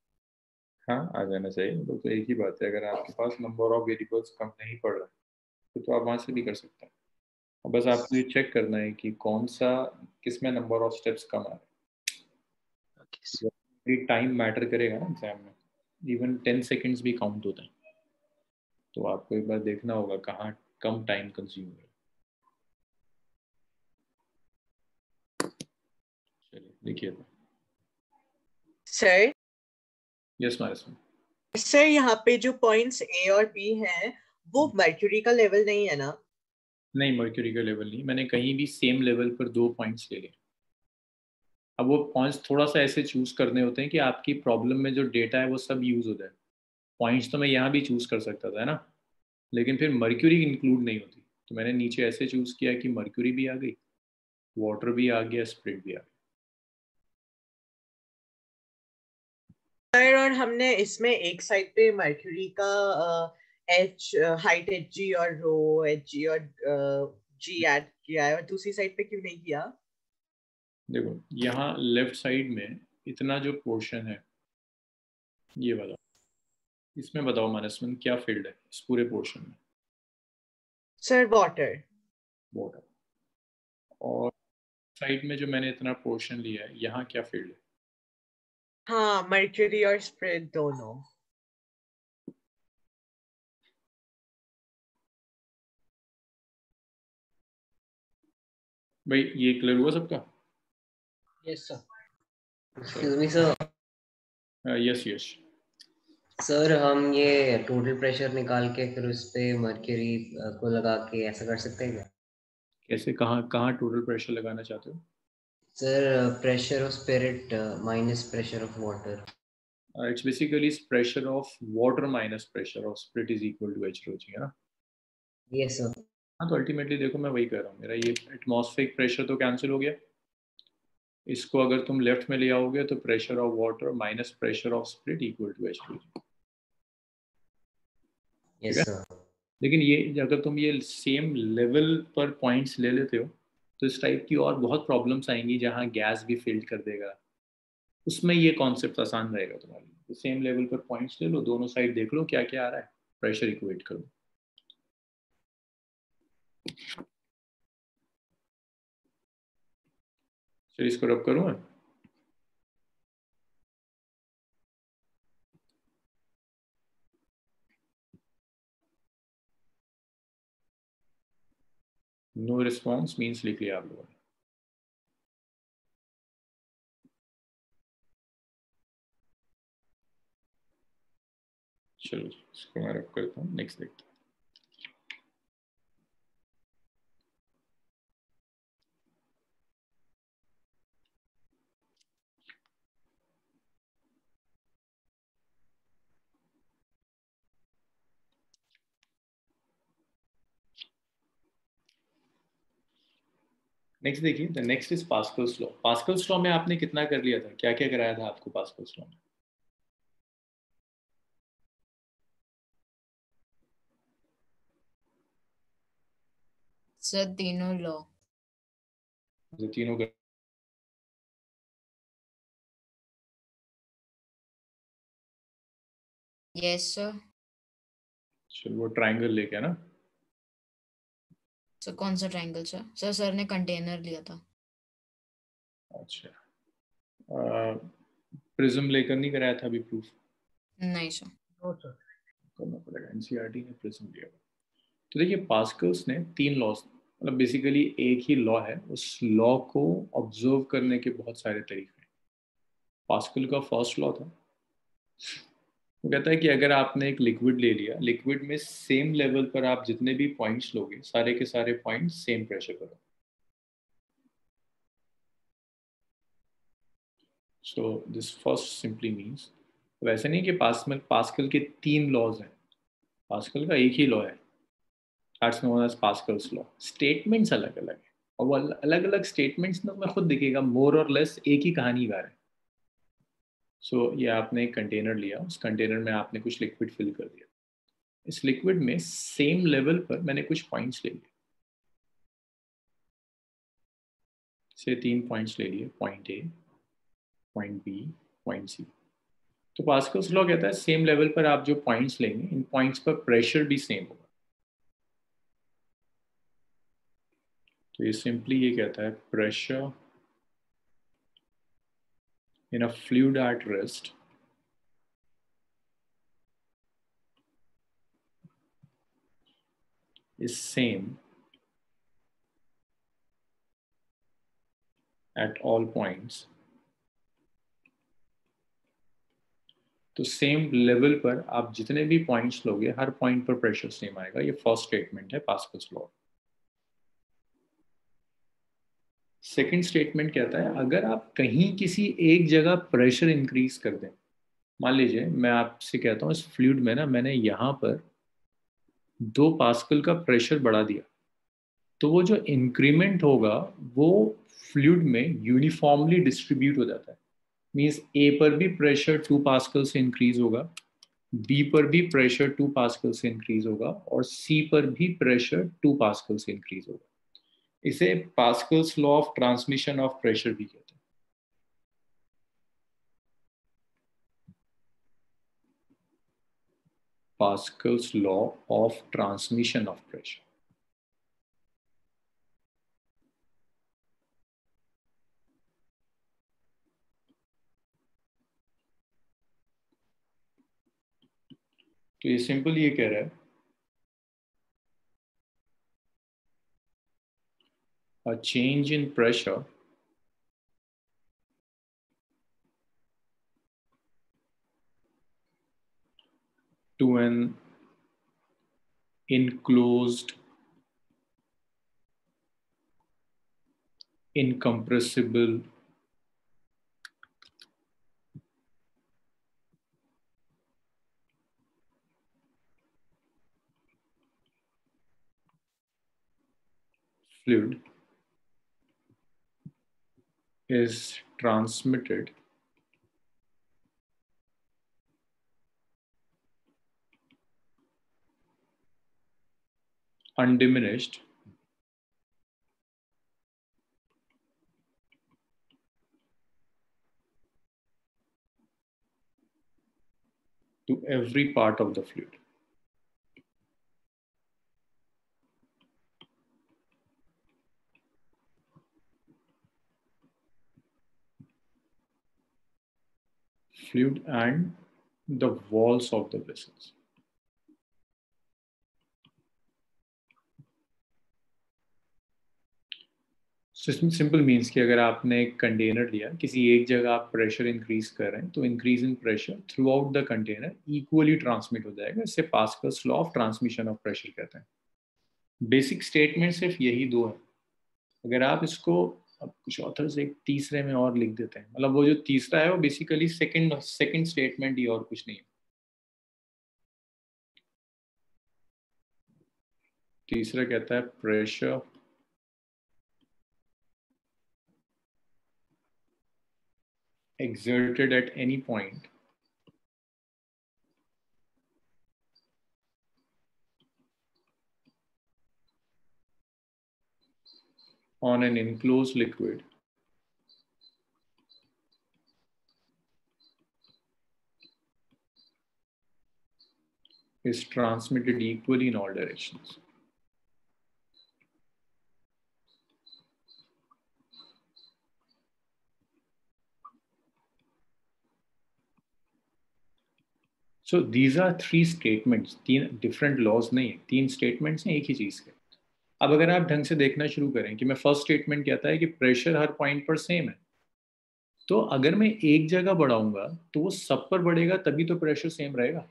हाँ आ जाना चाहिए, तो एक ही बात है, अगर आपके पास नंबर ऑफ वेरिएबल्स कम नहीं पड़ रहा है तो आप वहाँ से भी कर सकते हैं। और बस आपको ये चेक करना है कि कौन सा, किस में नंबर ऑफ स्टेप्स कम आ रहे हैं। टाइम मैटर करेगा ना एग्जाम में, इवन 10 सेकेंड्स भी काउंट होता है, तो आपको एक बार देखना होगा कहाँ कम टाइम कंज्यूम है। चलिए देखिए सर। यस माइस। सर यहाँ पे जो पॉइंट्स ए और बी हैं वो मर्क्यूरी का लेवल नहीं है ना? नहीं मर्क्यूरी का लेवल नहीं, मैंने कहीं भी सेम लेवल पर 2 पॉइंट्स ले लिए। अब वो पॉइंट्स थोड़ा सा ऐसे चूज करने होते हैं कि आपकी प्रॉब्लम में जो डेटा है वो सब यूज हो जाए। पॉइंट्स तो मैं यहाँ भी चूज कर सकता था, है ना, लेकिन फिर मर्क्यूरी इंक्लूड नहीं होती, तो मैंने नीचे ऐसे चूज किया कि मर्क्यूरी भी आ गई, वाटर भी आ गया, स्प्रिट भी आ गया। सर और हमने इसमें एक साइड पे मर्क्यूरी का एच हाइट एच जी और रो एच जी और जी ऐड किया है, और दूसरी साइड पे क्यों नहीं किया? देखो यहाँ लेफ्ट साइड में इतना जो पोर्शन है ये बताओ, इसमें बताओ मानसमन क्या फील्ड है इस पूरे पोर्शन में? Sir water. वाटर। और साइड में जो मैंने इतना पोर्शन लिया है यहाँ क्या फील्ड है? हाँ मर्क्यूरी और स्प्रिट दोनों। भाई ये क्लियर हुआ सबका? Yes sir. Excuse me sir. Yes yes sir हम ये टोटल प्रेशर निकाल के फिर उस पे मर्क्यूरी को लगा के ऐसा कर सकते हैं क्या? कैसे, कहाँ कहाँ टोटल प्रेशर लगाना चाहते हो? Sir pressure of spirit minus pressure of water. It's basically pressure of water minus pressure of spirit is equal to H rho, है ना? Yes sir. हाँ तो अल्टीमेटली देखो मैं वही कर रहा हूँ, मेरा ये एटमॉस्फेरिक प्रेशर तो कैंसिल हो गया, इसको अगर तुम लेफ्ट में ले आओगे तो pressure of water minus pressure of spirit equal to H rho। ठीक यस है, सर। लेकिन ये अगर तुम ये सेम लेवल पर पॉइंट्स ले लेते हो तो इस टाइप की और बहुत प्रॉब्लम्स आएंगी जहाँ गैस भी फिल्ड कर देगा, उसमें ये कॉन्सेप्ट आसान रहेगा तुम्हारे लिए। तो सेम लेवल पर पॉइंट्स ले लो, दोनों साइड देख लो क्या क्या आ रहा है, प्रेशर इक्वेट कर दो। चलिए इसको रब करूँ मैं। नो रिस्पॉन्स मीन्स लिख लिया आप लोगों ने। चलो इसको मैं रब करता हूँ, नेक्स्ट देखते हैं। नेक्स्ट देखिए, the next is Pascal's law. Pascal's law में आपने कितना कर लिया था, क्या क्या कराया था आपको पास्कल्स लॉ में? सर तीनों लॉ। तीनों कर, यस सर। चलो वो ट्राइंगल लेके ना। सर कौन सा ट्रायंगल सर? सर ने कंटेनर लिया था। अच्छा, प्रिज्म लेकर नहीं कराया था अभी प्रूफ? नहीं सर। No sir. करना पड़ेगा, एनसीईआरटी ने प्रिज्म लिया। तो देखिए पास्कल्स ने 3 लॉस, मतलब बेसिकली एक ही लॉ है, उस लॉ को ऑब्जर्व करने के बहुत सारे तरीके हैं। पास्कल का फर्स्ट लॉ था, वो कहता है कि अगर आपने एक लिक्विड ले लिया, लिक्विड में सेम लेवल पर आप जितने भी पॉइंट्स लोगे सारे के सारे पॉइंट्स सेम प्रेशर पर, so this first simply means, वैसे नहीं कि पास्कल के 3 लॉज हैं, पास्कल का एक ही लॉ है, that's known as Pascal's law. Statements अलग अलग है, और वो अलग अलग स्टेटमेंट्स में तुम्हें खुद दिखेगा मोर और लेस एक ही कहानी गा रहे हैं। सो ये आपने एक कंटेनर लिया, उस कंटेनर में आपने कुछ लिक्विड फिल कर दिया, इस लिक्विड में सेम लेवल पर मैंने कुछ पॉइंट्स ले लिए, से 3 पॉइंट्स ले लिए, point A, point B, point C. तो पास्कल्स लॉ कहता है सेम लेवल पर आप जो पॉइंट्स लेंगे, इन पॉइंट्स पर प्रेशर भी सेम होगा। तो ये सिंपली ये कहता है pressure in a fluid at rest is same at all points। तो सेम लेवल पर आप जितने भी पॉइंट्स लोगे, हर पॉइंट पर प्रेशर सेम आएगा। ये फर्स्ट स्टेटमेंट है पास्कल्स लॉ। सेकंड स्टेटमेंट कहता है अगर आप कहीं किसी एक जगह प्रेशर इंक्रीज कर दें, मान लीजिए मैं आपसे कहता हूँ इस फ्लूइड में ना मैंने यहाँ पर 2 पास्कल का प्रेशर बढ़ा दिया, तो वो जो इंक्रीमेंट होगा वो फ्लूइड में यूनिफॉर्मली डिस्ट्रीब्यूट हो जाता है। मीन्स ए पर भी प्रेशर 2 पास्कल से इंक्रीज होगा, बी पर भी प्रेशर 2 पास्कल से इंक्रीज होगा, और सी पर भी प्रेशर 2 पास्कल से इंक्रीज होगा। इसे Pascal's law of transmission of pressure भी कहते हैं। Pascal's law of transmission of pressure. तो ये सिंपल ये कह रहा है a change in pressure to an enclosed incompressible fluid is transmitted undiminished to every part of the fluid. Fluid and the walls of the vessels. Simple means कि अगर आपने एक कंटेनर लिया, किसी एक जगह आप प्रेशर इंक्रीज कर रहे हैं, तो increase in pressure throughout the container equally transmit हो जाएगा। इससे Pascal's law of transmission of pressure कहते हैं। बेसिक स्टेटमेंट सिर्फ यही 2 है। अगर आप इसको अब कुछ ऑथर्स एक तीसरे में और लिख देते हैं, मतलब वो जो तीसरा है वो बेसिकली सेकंड स्टेटमेंट ही और कुछ नहीं है। तीसरा कहता है pressure exerted at any point on an enclosed liquid is transmitted equally in all directions. So these are 3 statements, 3 different laws नहीं है, 3 statements हैं एक ही चीज के। अब अगर आप ढंग से देखना शुरू करें कि मैं फर्स्ट स्टेटमेंट कहता है कि प्रेशर हर पॉइंट पर सेम है, तो अगर मैं एक जगह बढ़ाऊंगा तो वो सब पर बढ़ेगा, तभी तो प्रेशर सेम रहेगा।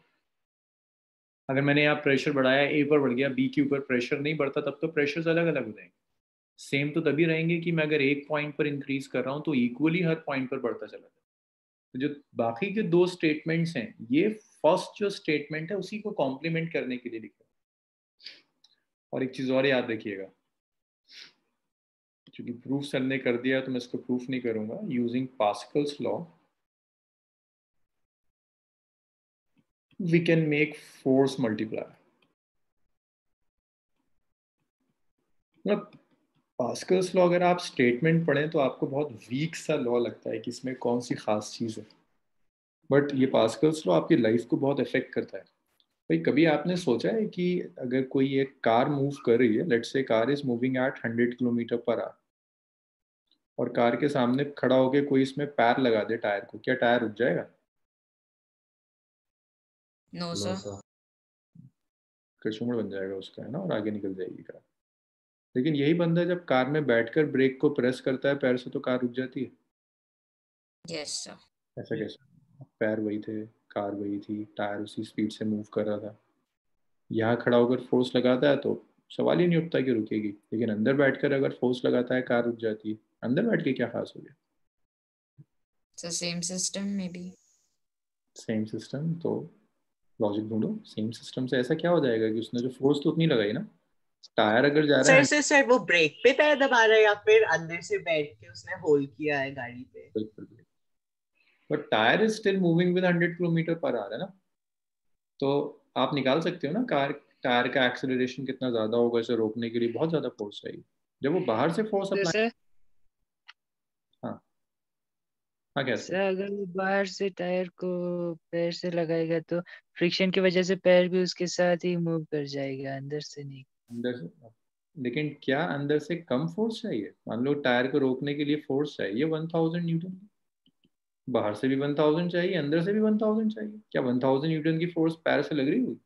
अगर मैंने यहाँ प्रेशर बढ़ाया, ए पर बढ़ गया, बी के ऊपर प्रेशर नहीं बढ़ता, तब तो प्रेशर्स अलग अलग हो जाएंगे। सेम तो तभी रहेंगे कि मैं अगर एक पॉइंट पर इंक्रीज कर रहा हूँ तो इक्वली हर पॉइंट पर बढ़ता चला जाए। तो जो बाकी के दो स्टेटमेंट्स हैं, ये फर्स्ट जो स्टेटमेंट है उसी को कॉम्प्लीमेंट करने के लिए लिखा है। और एक चीज और याद रखिएगा, क्योंकि प्रूफ सर ने कर दिया तो मैं इसको प्रूफ नहीं करूंगा। Using Pascal's law we can make force multiply. मतलब पास्कल्स लॉ अगर आप स्टेटमेंट पढ़ें तो आपको बहुत वीक सा लॉ लगता है कि इसमें कौन सी खास चीज़ है, बट ये पास्कल्स लॉ आपकी लाइफ को बहुत इफेक्ट करता है। भाई कभी आपने सोचा है कि अगर कोई एक कार मूव कर रही है, let's say car is moving at 100 kilometre per hour, और कार के सामने खड़ा होकर कोई इसमें पैर लगा दे टायर को, क्या टायर रुक जाएगा? No sir. कचूमड़ बन जाएगा उसका, है ना, और आगे निकल जाएगी कार। लेकिन यही बंदा जब कार में बैठकर ब्रेक को प्रेस करता है पैर से, तो कार रुक जाती है। Yes sir. ऐसा कैसे? पैर वही थे, कार वही थी, टायर उसी स्पीड से मूव कर रहा था। यहाँ खड़ा होकर फोर्स लगाता है तो सवाल ही नहीं उठता कि रुकेगी, लेकिन अंदर बैठकर अगर फोर्स लगाता है कार रुक जाती है। अंदर बैठ के क्या खास हो गया? Sir same system may be. Same system तो लॉजिक ढूंढो। सेम सिस्टम से ऐसा क्या हो जाएगा कि उसने जो फोर्स तो उतनी लगाई ना, टायर अगर जा रहा है। सर वो ब्रेक पे पैर दबा रहा है या फिर अंदर से बैठ के उसने होल किया है गाड़ी पे? बिल्कुल, but tyre is still moving with 100 kilometre per hour, है ना। तो आप निकाल सकते हो ना कार टायर का एक्सेलरेशन कितना ज्यादा होगा इसे रोकने के लिए। बहुत ज्यादा फोर्स चाहिए जब वो बाहर से फोर्स अप्लाई। सर हाँ हाँ, कैसे? सर अगर वो बाहर से टायर को पैर से लगाएगा तो फ्रिक्शन की वजह से पैर भी उसके साथ ही मूव कर जाएगा, अंदर से नहीं। अंदर से? लेकिन क्या अंदर से कम फोर्स चाहिए? मान लो टायर को रोकने के लिए फोर्स चाहिए 1000 न्यूटन, बाहर से भी 1000 चाहिए, अंदर से भी 1000 चाहिए। क्या 1000 न्यूटन की फोर्स पैर से लग रही होगी?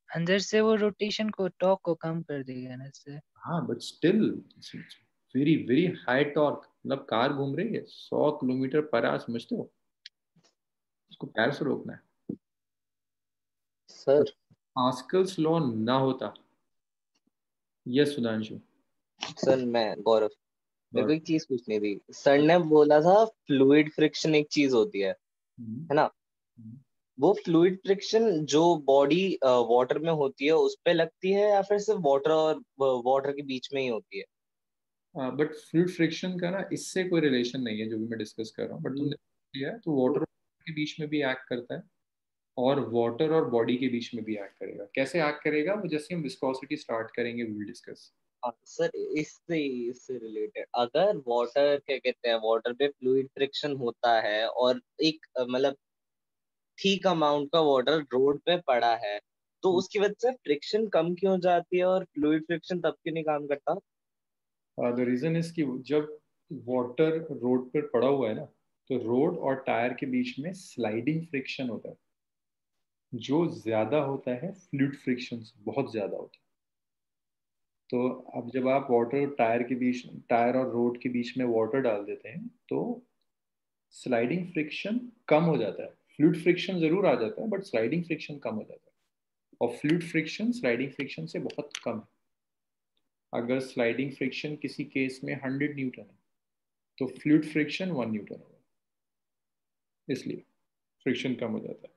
अंदर से वो रोटेशन को टॉर्क को कम कर देगा ना सर। हाँ, but still very very high torque. मतलब कार घूम रही है 100 किलोमीटर पर आवर, समझते हो? उसको पैर से रोकना है। सर पास्कल्स लॉ ना होता। यस सुधांशु। सर मैं गौरव, मेरे को एक चीज पूछनी थी। सर ने बोला था फ्लूइड फ्रिक्शन एक चीज होती है ना? वो फ्लूइड फ्रिक्शन जो बॉडी वाटर में होती है उस पे लगती है या फिर सिर्फ वाटर और वाटर के बीच में ही होती है? बट फ्लूइड फ्रिक्शन का ना इससे कोई रिलेशन नहीं है जो भी मैं डिस्कस कर रहा हूँ। बट तुमने किया है तो वाटर के बीच में भी एक्ट करता है, और वाटर और बॉडी के बीच में भी एक्ट करेगा। कैसे एक्ट करेगा वो जैसे हम विस्कोसिटी स्टार्ट करेंगे वी विल डिस्कस। सर इससे रिलेटेड, अगर वाटर क्या कहते हैं, वाटर पे फ्लूइड फ्रिक्शन होता है और एक मतलब ठीक अमाउंट का वाटर रोड पे पड़ा है, तो उसकी वजह से फ्रिक्शन कम क्यों हो जाती है और फ्लूइड फ्रिक्शन तब क्यों नहीं काम करता? द रीजन इज कि जब वाटर रोड पर पड़ा हुआ है ना, तो रोड और टायर के बीच में स्लाइडिंग फ्रिक्शन होता है, जो ज्यादा होता है फ्लूइड फ्रिक्शन से, बहुत ज्यादा होता है। तो अब जब आप वाटर टायर के बीच, टायर और रोड के बीच में वाटर डाल देते हैं तो स्लाइडिंग फ्रिक्शन कम हो जाता है। फ्लूइड फ्रिक्शन जरूर आ जाता है बट स्लाइडिंग फ्रिक्शन कम हो जाता है, और फ्लूइड फ्रिक्शन स्लाइडिंग फ्रिक्शन से बहुत कम है। अगर स्लाइडिंग फ्रिक्शन किसी केस में 100 न्यूटन है तो फ्लूइड फ्रिक्शन 1 न्यूटन होगा, इसलिए फ्रिक्शन कम हो जाता है।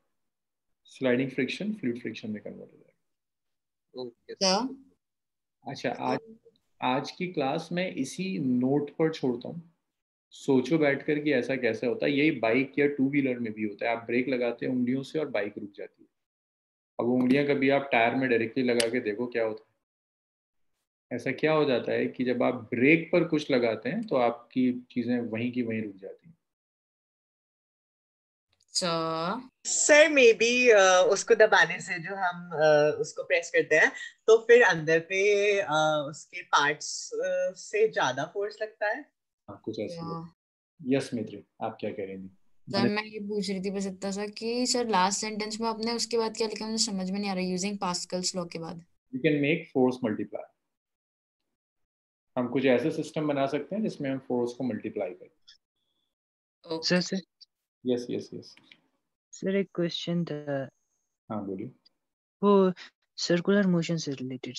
स्लाइडिंग फ्रिक्शन फ्लूइड फ्रिक्शन में कन्वर्ट हो जाएगा। ओके अच्छा, आज की क्लास में इसी नोट पर छोड़ता हूँ। सोचो बैठकर कि ऐसा कैसे होता है। यही बाइक या टू व्हीलर में भी होता है। आप ब्रेक लगाते हैं उंगलियों से और बाइक रुक जाती है। अब वो उंगलियां कभी आप टायर में डायरेक्टली लगा के देखो क्या होता है। ऐसा क्या हो जाता है कि जब आप ब्रेक पर कुछ लगाते हैं तो आपकी चीजें वहीं की वहीं रुक जाती हैं। सर मे बी उसको दबाने से जो हम उसको प्रेस करते हैं तो फिर अंदर पे उसके पार्ट्स से ज्यादा फोर्स लगता है। हाँ, कुछ ऐसा। यस मित्र, आप क्या कह रहे हैं? सर मैं ये पूछ रही थी बस इतना सा कि सर लास्ट सेंटेंस में आपने उसके बाद क्या लिखा, मुझे समझ में नहीं आ रहा। यूजिंग पास्कल्स लॉ के बाद we can make force multiply. हम कुछ ऐसे सिस्टम बना सकते हैं जिसमें हम फोर्स को मल्टीप्लाई करें। Sir yes yes yes sir एक क्वेश्चन था। हाँ बोलिए। वो सर्कुलर मोशन से रिलेटेड